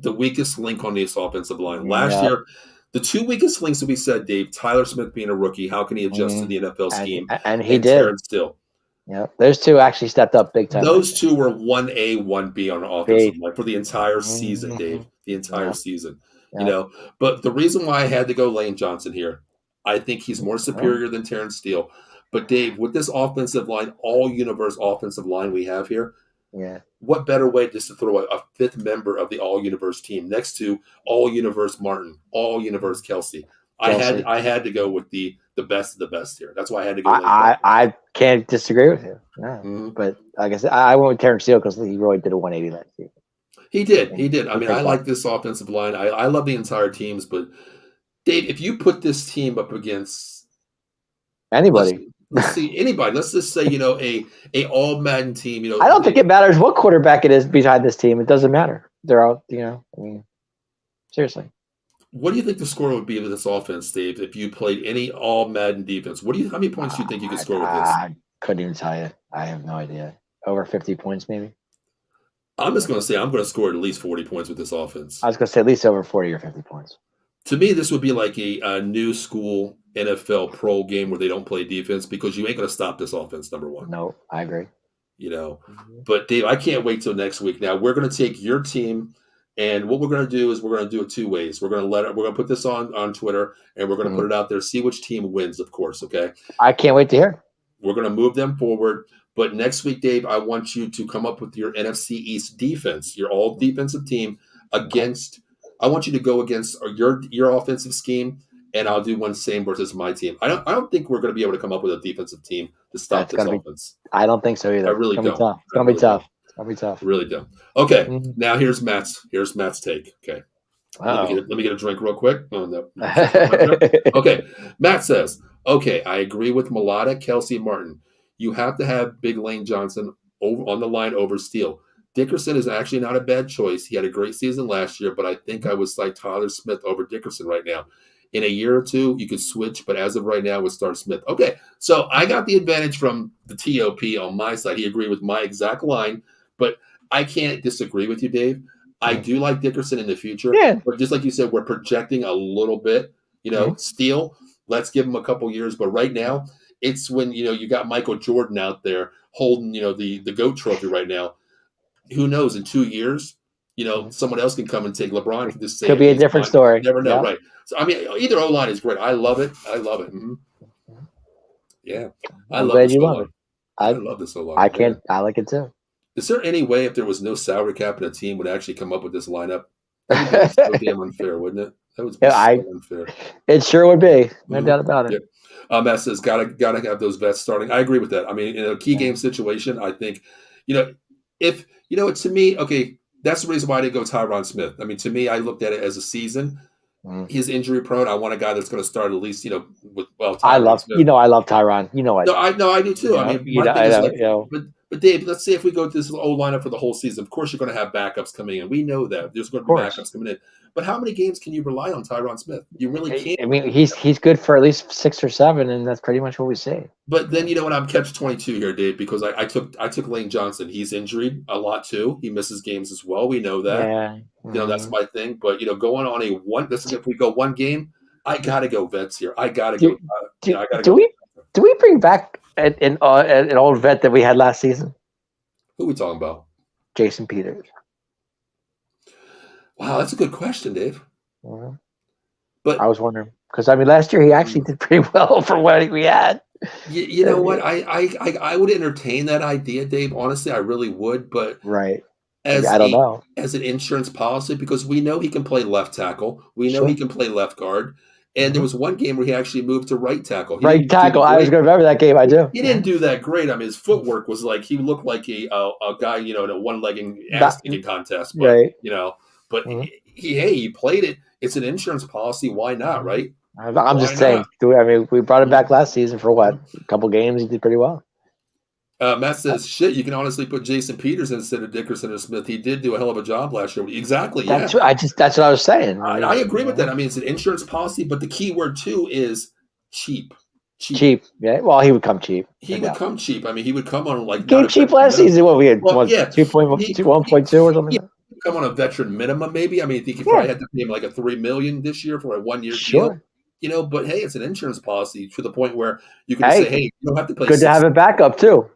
weakest link on this offensive line. Last Yep. year, the two weakest links that we said, Dave, Tyler Smith being a rookie, how can he adjust to Mhm. the NFL And scheme? and he And did. Terrence Steele. Yep. Those two actually stepped up big time. Those two were 1A, 1B on the offensive Big. line for the entire season, Dave. Mhm. The entire Yeah. season. You Yeah. know, but the reason why I had to go Lane Johnson here, I think he's more Well, superior than Terrence Steele. But Dave, with this offensive line, all universe offensive line we have here, yeah. what better way just to throw a fifth member of the all universe team next to all universe Martin, all universe Kelsey? Kelsey. I had to go with the best of the best here. That's why I had to go. I can't disagree with you. No. Mhm. But like I said, I went with Terrence Steele because he really did a 180 last season. He did. He did. I mean, Big I ball. like this offensive line. I love the entire teams, but Dave, if you put this team up against Anybody. let's see anybody. Let's just say a all Madden team. I don't think it matters what quarterback it is behind this team. It doesn't matter. They're all, I mean, seriously. What do you think the score would be with this offense, Dave? If you played any all Madden defense, how many points do you think you could score with this? I couldn't even tell you. I have no idea. Over 50 points, maybe. I'm just going to say I'm going to score at least 40 points with this offense. I was going to say at least over 40 or 50 points. To me, this would be like a new school NFL pro game where they don't play defense because you ain't going to stop this offense. Number one. No, I agree. But Dave, I can't wait till next week. Now we're going to take your team, and what we're going to do is we're going to do it two ways. We're going to put this on Twitter, and we're going to put it out there. See which team wins, of course. Okay. I can't wait to hear. We're going to move them forward. But next week, Dave, I want you to come up with your NFC East defense, your all defensive team against. I want you to go against your offensive scheme, and I'll do one same versus my team. I don't think we're going to be able to come up with a defensive team to stop this offense. I don't think so either. I really don't. It's going to be tough. It's going to be tough. Really don't. Okay, now here's Matt's take. Okay, let me get a drink real quick. Oh, no. Okay, Matt says, okay, I agree with Malata, Kelsey, Martin. You have to have Big Lane Johnson on the line over Steele. Dickerson is actually not a bad choice. He had a great season last year, but I think I would cite Tyler Smith over Dickerson right now. In a year or two, you could switch, but as of right now, with Star Smith. Okay, so I got the advantage from the TOP on my side. He agreed with my exact line, but I can't disagree with you, Dave. I do like Dickerson in the future, Yeah. but just like you said, we're projecting a little bit. Steele, let's give him a couple years, but right now, it's when you got Michael Jordan out there holding the GOAT trophy right now. Who knows? In 2 years, someone else can come and take. LeBron can just say Could be a different story. You never know, right? So I mean, either O line is great. I love it. Mm-hmm. Yeah, I'm glad you love it. I love this O line. I can't. I like it too. Is there any way, if there was no salary cap in a team, would actually come up with this lineup? That would be so damn unfair, wouldn't it? That would be so unfair. It sure would be. No doubt about it. Yeah. Matt says, gotta have those vets starting. I agree with that. I mean, in a key game situation, I think, if to me, okay, that's the reason why I didn't go Tyron Smith. I mean, to me, I looked at it as a season. He's injury prone. I want a guy that's going to start at least, with Tyron I love Smith. I love Tyron. I do too. I mean, but Dave, let's say if we go to this old lineup for the whole season, of course you're going to have backups coming in. We know that there's going to be backups coming in. But how many games can you rely on Tyron Smith? You really can't. I mean, he's good for at least 6 or 7, and that's pretty much what we see. But then what? I'm catch-22 here, Dave, because I took Lane Johnson. He's injured a lot too. He misses games as well. We know that. Yeah. That's my thing. But going on if we go one game, I gotta go vets here. I gotta go. Do we bring back an old vet that we had last season? Who are we talking about? Jason Peters. Wow, that's a good question, Dave. But I was wondering because last year he actually did pretty well for what we had. You know what? I would entertain that idea, Dave. Honestly, I really would. But I don't know, as an insurance policy, because we know he can play left tackle. We know he can play left guard. And there was one game where he actually moved to right tackle. I was going to remember that game. I do. He didn't do that great. I mean, his footwork was like he looked like a guy, in a one-legging ass-kicking contest. But, but he played it. It's an insurance policy. Why not, right? I'm just saying. We brought him back last season for what? A couple games. He did pretty well. Matt says, shit, you can honestly put Jason Peters instead of Dickerson or Smith. He did do a hell of a job last year. Exactly, yeah. That's what I was saying. I agree with that. I mean, it's an insurance policy, but the key word, too, is cheap. Cheap, yeah. Well, he would come cheap. He would come cheap. I mean, he would come on like... Came cheap last season. What we had, 2.1.2 or something? He would come on a veteran minimum, maybe. I mean, I think he probably had to pay him like a $3 million this year for a 1-year deal. But hey, it's an insurance policy to the point where you can say, hey, you don't have to play. Good to have a backup too,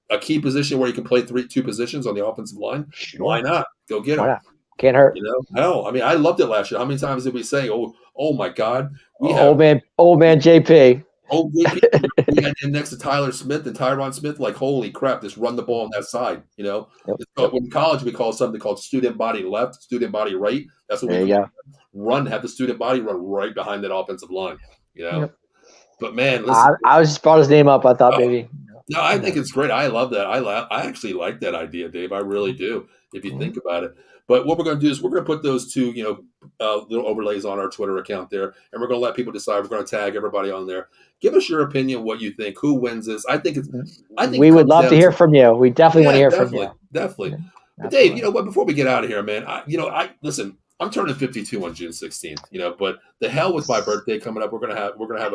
A key position where you can play 2 positions on the offensive line. Sure. Why not? Go get him. Can't hurt. Hell, I mean, I loved it last year. How many times did we say, oh my God, old man JP. Old JP, we had him next to Tyler Smith and Tyron Smith. Like, holy crap, just run the ball on that side. Yep. In college, we call something called student body left, student body right. That's what we call run. Have the student body run right behind that offensive line. Yep. But man, listen, I was just brought his name up. I thought maybe. No, I think it's great. I love that. I actually like that idea, Dave. I really do. If you think about it. But what we're going to do is we're going to put those 2, little overlays on our Twitter account there, and we're going to let people decide. We're going to tag everybody on there. Give us your opinion, what you think, who wins this. I think we would love to hear from you. We definitely want to hear from you. Definitely. But Dave, you know what? Before we get out of here, man, I listen. I'm turning 52 on June 16th. But the hell with my birthday coming up. We're gonna have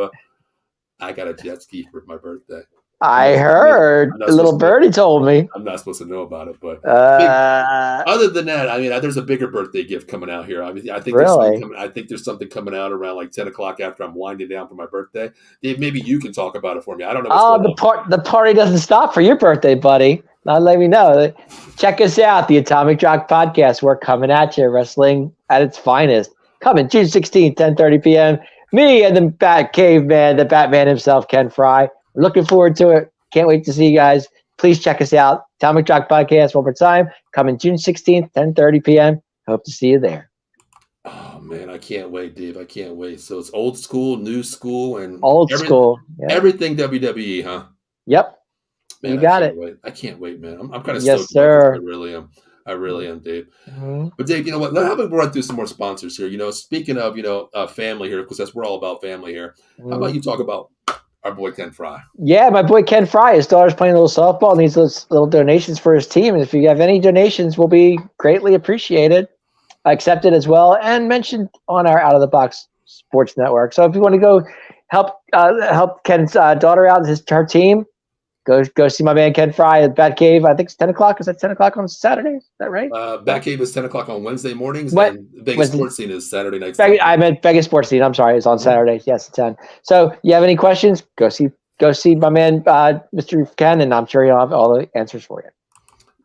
I got a jet ski for my birthday. I heard a little birdie told me. I'm not supposed to know about it, but other than that, I mean, there's a bigger birthday gift coming out here. I mean, I think there's something coming out around like 10 o'clock after I'm winding down for my birthday. Dave, maybe you can talk about it for me. I don't know. The party doesn't stop for your birthday, buddy. Now let me know. Check us out, the Atomic Jock Podcast. We're coming at you, wrestling at its finest. Coming June 16th, 10:30 p.m. Me and the Bat Caveman, the Batman himself, Ken Fry. Looking forward to it. Can't wait to see you guys. Please check us out. Atomic Jock Podcast one more time. Coming June 16th, 10:30 p.m. Hope to see you there. Oh, man, I can't wait, Dave. I can't wait. So it's old school, new school, and school. Yep. Everything WWE, huh? Yep. Man, you got it. I can't wait, man. I'm kind of stoked. Yes, sir. I really am, Dave. Mm-hmm. But Dave, you know what? How about we run through some more sponsors here? Speaking of, family here, because we're all about family here. Mm-hmm. How about you talk about our boy Ken Fry? Yeah, my boy Ken Fry. His daughter's playing a little softball, needs little donations for his team. And if you have any donations, will be greatly appreciated, accepted as well, and mentioned on our Out of the Box Sports Network. So if you want to go help Ken's daughter out, her team, go see my man Ken Fry at Batcave. I think it's 10 o'clock. Is that 10 o'clock on Saturday? Is that right? Batcave is 10 o'clock on Wednesday mornings, What? and Vegas Sports Scene is Saturday nights. I meant Vegas Sports Scene. I'm sorry. It's on Saturdays. Yes, 10. So you have any questions? Go see my man, Mr. Ken, and I'm sure he'll have all the answers for you.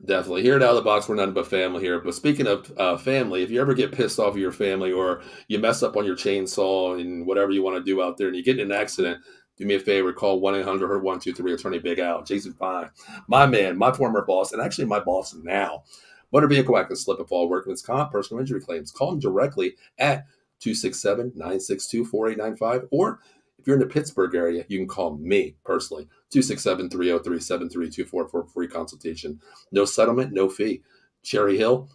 Definitely. Here at Out of the Box, we're nothing but family here. But speaking of family, if you ever get pissed off of your family or you mess up on your chainsaw and whatever you want to do out there and you get in an accident, do me a favor, call 1-800-HURT-123, Attorney Big Al, Jason Fine, my man, my former boss, and actually my boss now. Motor vehicle accident, slip and fall, workman's comp, personal injury claims. Call him directly at 267-962-4895. Or if you're in the Pittsburgh area, you can call me personally, 267-303-7324 for a free consultation. No settlement, no fee. Cherry Hill,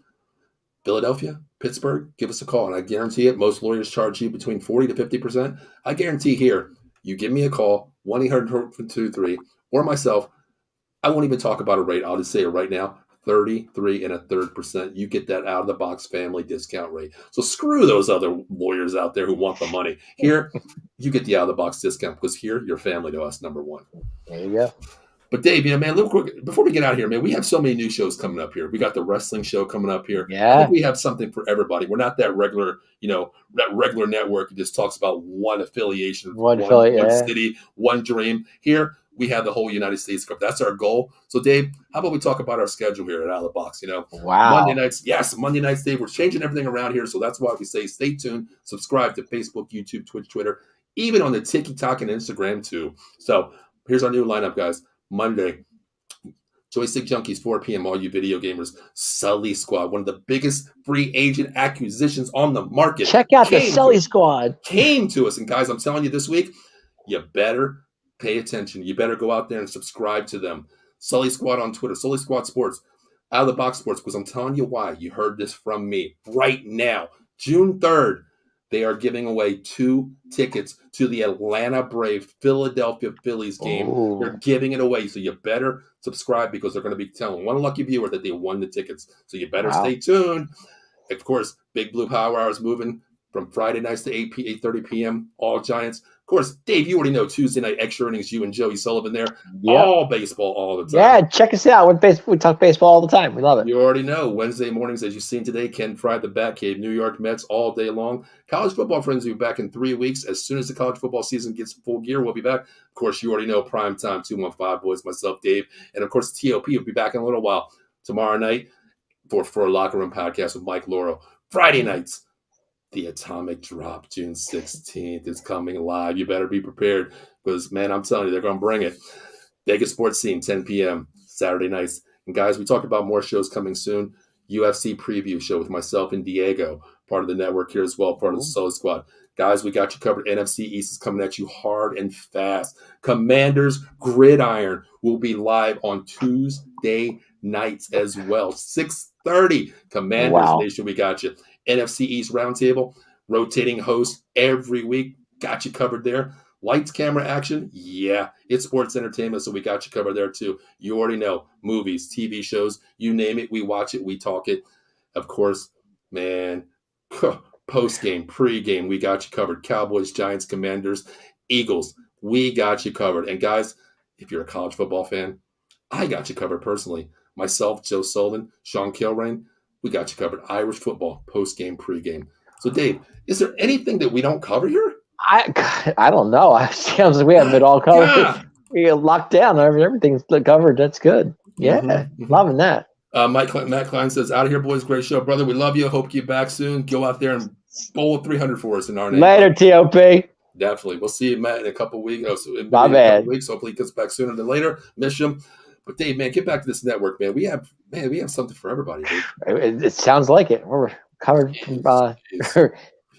Philadelphia, Pittsburgh, give us a call. And I guarantee it, most lawyers charge you between 40 to 50%. I guarantee here, you give me a call, 1-800-23, or myself. I won't even talk about a rate. I'll just say it right now, 33.33%. You get that out of the box family discount rate. So screw those other lawyers out there who want the money. Here, you get the out of the box discount because here, you're family to us, number one. There you go. But Dave, man, real quick, before we get out of here, man, we have so many new shows coming up here. We got the wrestling show coming up here. Yeah. I think we have something for everybody. We're not that regular, that regular network that just talks about one affiliation, one city, one dream. Here, we have the whole United States Cup. That's our goal. So, Dave, how about we talk about our schedule here at Out of the Box? Wow. Monday nights, Dave. We're changing everything around here. So that's why we say stay tuned. Subscribe to Facebook, YouTube, Twitch, Twitter, even on the TikTok and Instagram too. So here's our new lineup, guys. Monday, Joystick Junkies, 4 p.m. All you video gamers. Sully Squad, one of the biggest free agent acquisitions on the market. Check out the Sully Squad. Came to us. And guys, I'm telling you this week, you better pay attention. You better go out there and subscribe to them. Sully Squad on Twitter, Sully Squad Sports, Out of the Box Sports, because I'm telling you why. You heard this from me right now. June 3rd, they are giving away 2 tickets to the Atlanta Braves Philadelphia Phillies game. Ooh. They're giving it away. So you better subscribe because they're going to be telling one lucky viewer that they won the tickets. So you better stay tuned. Of course, Big Blue Power Hour is moving from Friday nights to 8:30 p.m. All Giants. Of course, Dave, you already know Tuesday night extra innings. You and Joey Sullivan there. Yep. All baseball all the time. Yeah, check us out. We talk baseball all the time. We love it. You already know. Wednesday mornings, as you've seen today, Ken Fry, the Batcave, New York Mets all day long. College football friends will be back in 3 weeks. As soon as the college football season gets full gear, we'll be back. Of course, you already know Prime Time, 215 Boys, myself, Dave. And, of course, TOP will be back in a little while. Tomorrow night for a Locker Room podcast with Mike Lauro. Friday nights. The Atomic Drop, June 16th, is coming live. You better be prepared because, man, I'm telling you, they're going to bring it. Vegas Sports Scene, 10 p.m., Saturday nights. And, guys, we talked about more shows coming soon. UFC preview show with myself and Diego, part of the network here as well, part of the Sully Squad. Guys, we got you covered. NFC East is coming at you hard and fast. Commanders Gridiron will be live on Tuesday nights as well. 6:30, Commanders Nation, we got you. NFC East Roundtable, rotating host every week. Got you covered there. Lights, camera, action. Yeah, it's sports entertainment, so we got you covered there too. You already know. Movies, TV shows, you name it, we watch it, we talk it. Of course, man, post-game, pre-game, we got you covered. Cowboys, Giants, Commanders, Eagles, we got you covered. And guys, if you're a college football fan, I got you covered personally. Myself, Joe Sullivan, Sean Kilrain, we got you covered. Irish football, post-game, pre-game. So, Dave, is there anything that we don't cover here? I don't know. It sounds like we haven't been all covered. Yeah. We get locked down. Everything's covered. That's good. Yeah, loving that. Matt Klein says, out of here, boys. Great show, brother. We love you. Hope you get back soon. Go out there and bowl 300 for us in our name. Later, TOP. Definitely. We'll see you, Matt, in a couple weeks. My bad. Hopefully he gets back sooner than later. Miss him. But Dave, man, get back to this network, man. We have something for everybody, dude. It sounds like it. We're covered from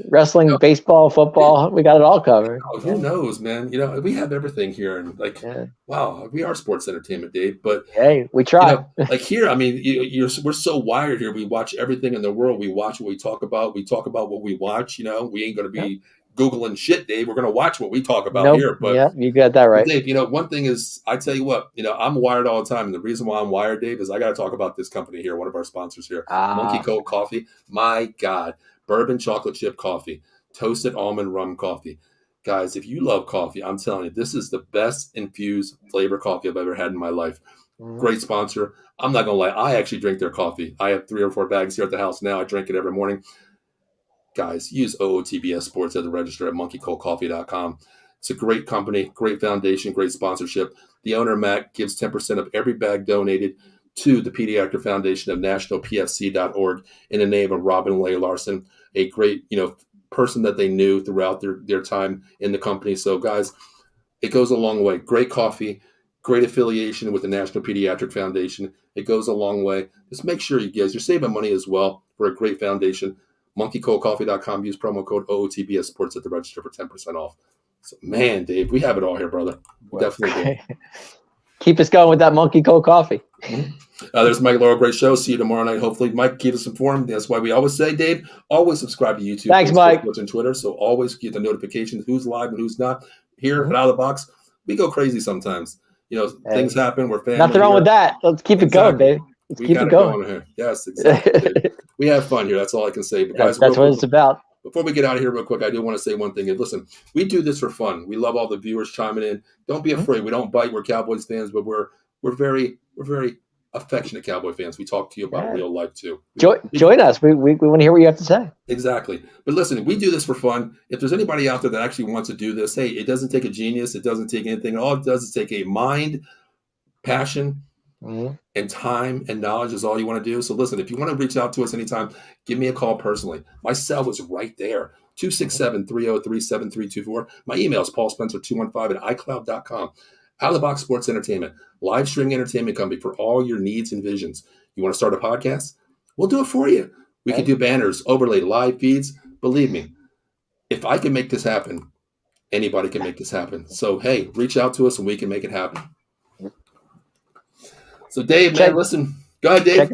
wrestling, baseball, football. We got it all covered. Oh, who knows, man? We have everything here, and wow, we are sports entertainment, Dave. But hey, we try. Like here, I mean, we're so wired here. We watch everything in the world. We watch what we talk about. We talk about what we watch. We ain't going to be Googling shit, Dave. We're going to watch what we talk about here. But yeah, you got that right. Dave, one thing is, I tell you what, I'm wired all the time. And the reason why I'm wired, Dave, is I got to talk about this company here, one of our sponsors here, Monkey Cold Coffee. My God, bourbon chocolate chip coffee, Toasted almond rum coffee. Guys, if you love coffee, I'm telling you, this is the best infused flavor coffee I've ever had in my life. Great sponsor. I'm not going to lie. I actually drink their coffee. I have 3 or 4 bags here at the house now. I drink it every morning. Guys, use OOTBS Sports at the register at monkeycoldcoffee.com. It's a great company, great foundation, great sponsorship. The owner, Matt, gives 10% of every bag donated to the Pediatric Foundation of nationalpfc.org in the name of Robin Leigh Larson, a great, person that they knew throughout their time in the company. So, guys, it goes a long way. Great coffee, great affiliation with the National Pediatric Foundation. It goes a long way. Just make sure you're saving money as well for a great foundation. monkeycoldcoffee.com. Use promo code OOTBS Sports at the register for 10% off. So, man, Dave, we have it all here, brother. We definitely do. Keep us going with that Monkey Cold Coffee. There's Mike Laurel. Great show. See you tomorrow night. Hopefully, Mike, keep us informed. That's why we always say, Dave, always subscribe to YouTube. Thanks, Facebook, Mike. Twitch, and Twitter. So always get the notifications who's live and who's not. Here at Out of the Box, we go crazy sometimes. Things happen. We're family. Nothing wrong with that. Let's keep it going, babe. Let's keep it going. Here. Yes, exactly. We have fun here. That's all I can say. But guys, that's what it's about. Before we get out of here real quick, I do want to say one thing. And listen, we do this for fun. We love all the viewers chiming in. Don't be afraid. We don't bite. We're Cowboys fans, but we're very affectionate Cowboy fans. We talk to you about real life too. Join us. We want to hear what you have to say. Exactly. But listen, we do this for fun. If there's anybody out there that actually wants to do this, hey, it doesn't take a genius. It doesn't take anything. All it does is take a mind, passion, and time and knowledge is all you want to do. So listen, if you want to reach out to us anytime, give me a call personally. My cell is right there, 267-303-7324. My email is paulspencer215@icloud.com. Out of the Box Sports Entertainment, live streaming entertainment company for all your needs and visions. You want to start a podcast? We'll do it for you. We can do banners, overlay, live feeds. Believe me, if I can make this happen, anybody can make this happen. So, hey, reach out to us and we can make it happen. So, Dave, man, listen. Go ahead, Dave. Check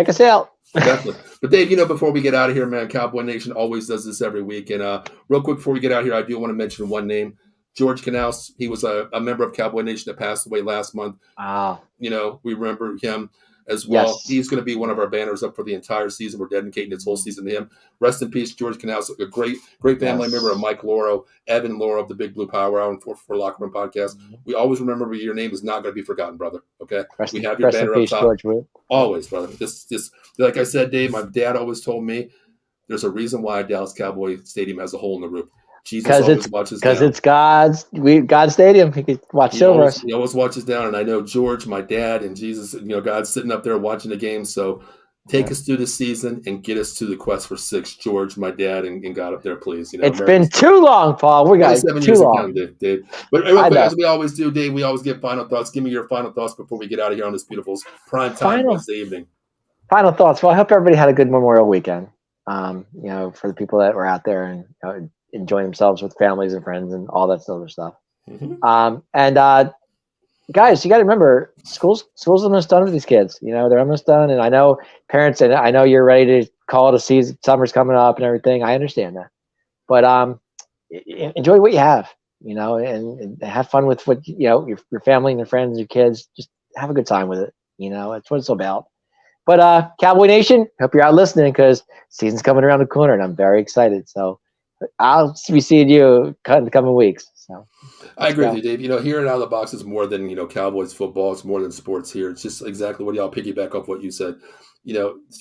us out. Definitely. But, Dave, before we get out of here, man, Cowboy Nation always does this every week. And real quick before we get out here, I do want to mention one name. George Canals. He was a member of Cowboy Nation that passed away last month. Wow. We remember him as well. Yes. He's going to be one of our banners up for the entire season. We're dedicating this whole season to him. Rest in peace, George Canals, a great family member of Mike Laurel, Evan Laurel of the Big Blue Power Hour and 4 Locker Room Podcast. We always remember your name is not going to be forgotten, brother. Okay? We have your banner up top. George, always, brother. Just like I said, Dave, my dad always told me there's a reason why Dallas Cowboy Stadium has a hole in the roof. Because it's God's stadium. He could watch over us. He always watches down, and I know George, my dad, and Jesus, God's sitting up there watching the game. So take us through the season and get us to the quest for 6. George, my dad, and God up there, please. It's been too long, Paul. We got 7 years long, Dave. But as we always do, Dave, we always get final thoughts. Give me your final thoughts before we get out of here on this beautiful prime time Wednesday evening. Final thoughts. Well, I hope everybody had a good Memorial weekend. For the people that were out there and enjoying themselves with families and friends and all that other stuff. Guys, you got to remember, school's almost done with these kids. They're almost done. And I know parents, and I know you're ready to call it a season. Summer's coming up and everything. I understand that. But enjoy what you have, and have fun with what, your family and your friends, your kids. Just have a good time with it. That's what it's about. But Cowboy Nation, hope you're out listening because season's coming around the corner and I'm very excited. So I'll be seeing you in the coming weeks. So I agree with you, Dave. Here at Out of the Box is more than, Cowboys football. It's more than sports here. It's just exactly what y'all piggyback off what you said.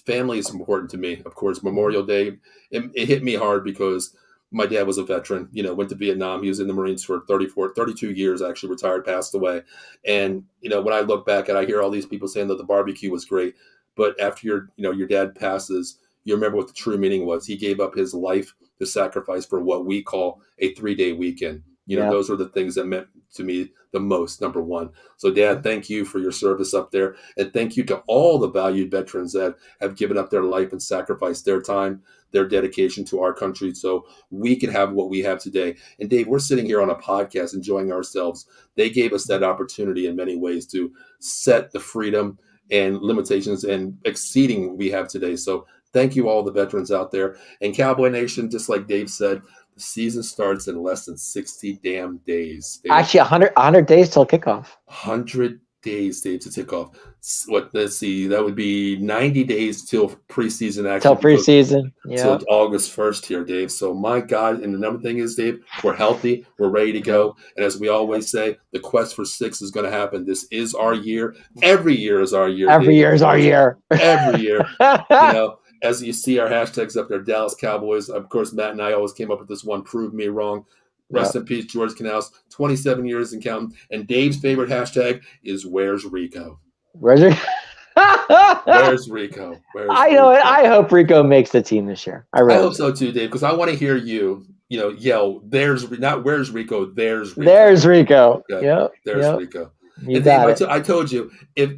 Family is important to me. Of course, Memorial Day, it hit me hard because my dad was a veteran, went to Vietnam. He was in the Marines for 32 years, actually retired, passed away. And, when I look back and I hear all these people saying that the barbecue was great, but after your dad passes, you remember what the true meaning was. He gave up his life to sacrifice for what we call a 3-day weekend. Those are the things that meant to me the most, number one. So, Dad, thank you for your service up there. And thank you to all the valued veterans that have given up their life and sacrificed their time, their dedication to our country so we can have what we have today. And, Dave, we're sitting here on a podcast enjoying ourselves. They gave us that opportunity in many ways to set the freedom and limitations and exceeding what we have today. So thank you all the veterans out there. And Cowboy Nation, just like Dave said, the season starts in less than 60 damn days. Dave. Actually, 100 days till kickoff. 100 days, Dave, to tick off. Let's see. That would be 90 days till preseason Till action. preseason. Till Yeah. August 1st here, Dave. So my God, and another thing is, Dave, we're healthy, we're ready to go. And as we always say, the quest for 6 is going to happen. This is our year. Every year is our year. Every Dave. year is our year. Every year. You know, as you see our hashtags up there, Dallas Cowboys. Of course, Matt and I always came up with this one, prove me wrong. Rest in peace, George Canals, 27 years and counting. And Dave's favorite hashtag is where's Rico? Where's Rico? Where's Rico? I know it. I hope Rico makes the team this year. I hope so too, Dave, because I want to hear you, yell, there's not where's Rico, there's Rico. There's Rico. Okay. Yep. There's Rico. You and got Dave, it. I told you,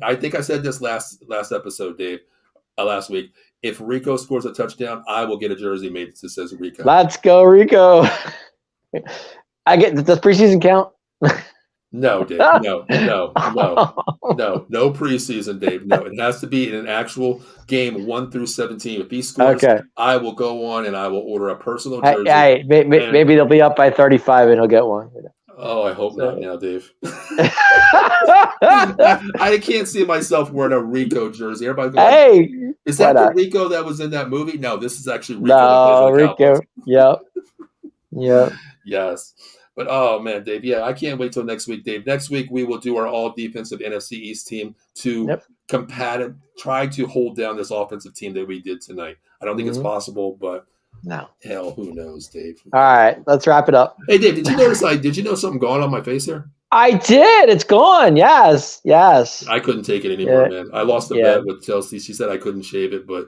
I think I said this last episode, Dave, last week. If Rico scores a touchdown, I will get a jersey made that says Rico. Let's go, Rico. Does preseason count? No, Dave. No preseason, Dave. No, it has to be in an actual game 1 through 17. If he scores, I will go on and I will order a personal jersey. Maybe they'll be up by 35 and he'll get one. Oh, I hope not now, Dave. I can't see myself wearing a Rico jersey. Everybody goes, is that the Rico that was in that movie? No, this is actually Rico. No, Rico. Yep. Yes. But, oh, man, Dave, yeah, I can't wait till next week, Dave. Next week, we will do our all-defensive NFC East team to try to hold down this offensive team that we did tonight. I don't think it's possible, but hell, who knows, Dave? All right, let's wrap it up. Hey, Dave, did you know something going on my face here? I did. It's gone. Yes. I couldn't take it anymore, man. I lost the bet with Chelsea. She said I couldn't shave it, but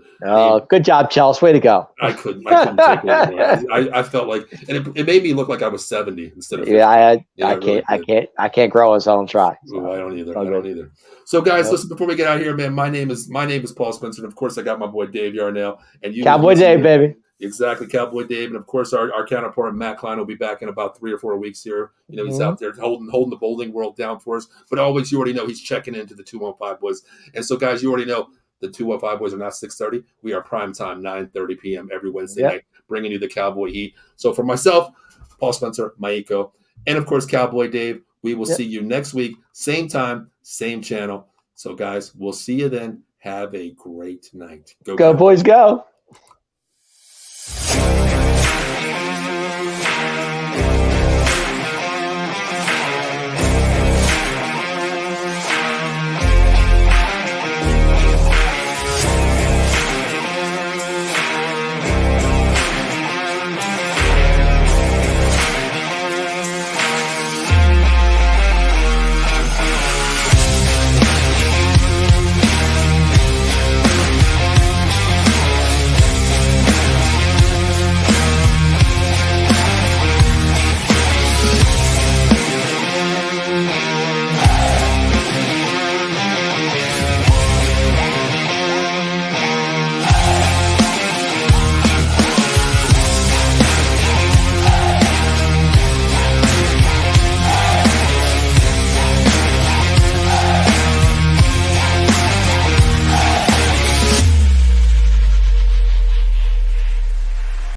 good job, Chelsea. Way to go. I couldn't take it anymore. I felt like, and it made me look like I was 70 instead of 50. I can't grow, so I don't try. So. Ooh, I don't either. So, guys, listen. Before we get out of here, man, my name is Paul Spencer, and of course, I got my boy Dave Yarnell, and you, Cowboy Dave, baby. Exactly, Cowboy Dave, and of course our counterpart Matt Klein will be back in about 3 or 4 weeks here. He's out there holding the bowling world down for us. But always, you already know he's checking into the 215 boys. And so, guys, you already know the 215 boys are not 6:30. We are prime time, 9:30 p.m. every Wednesday night, bringing you the Cowboy Heat. So for myself, Paul Spencer, Maiko, and of course Cowboy Dave, we will see you next week, same time, same channel. So, guys, we'll see you then. Have a great night. Go boys, go.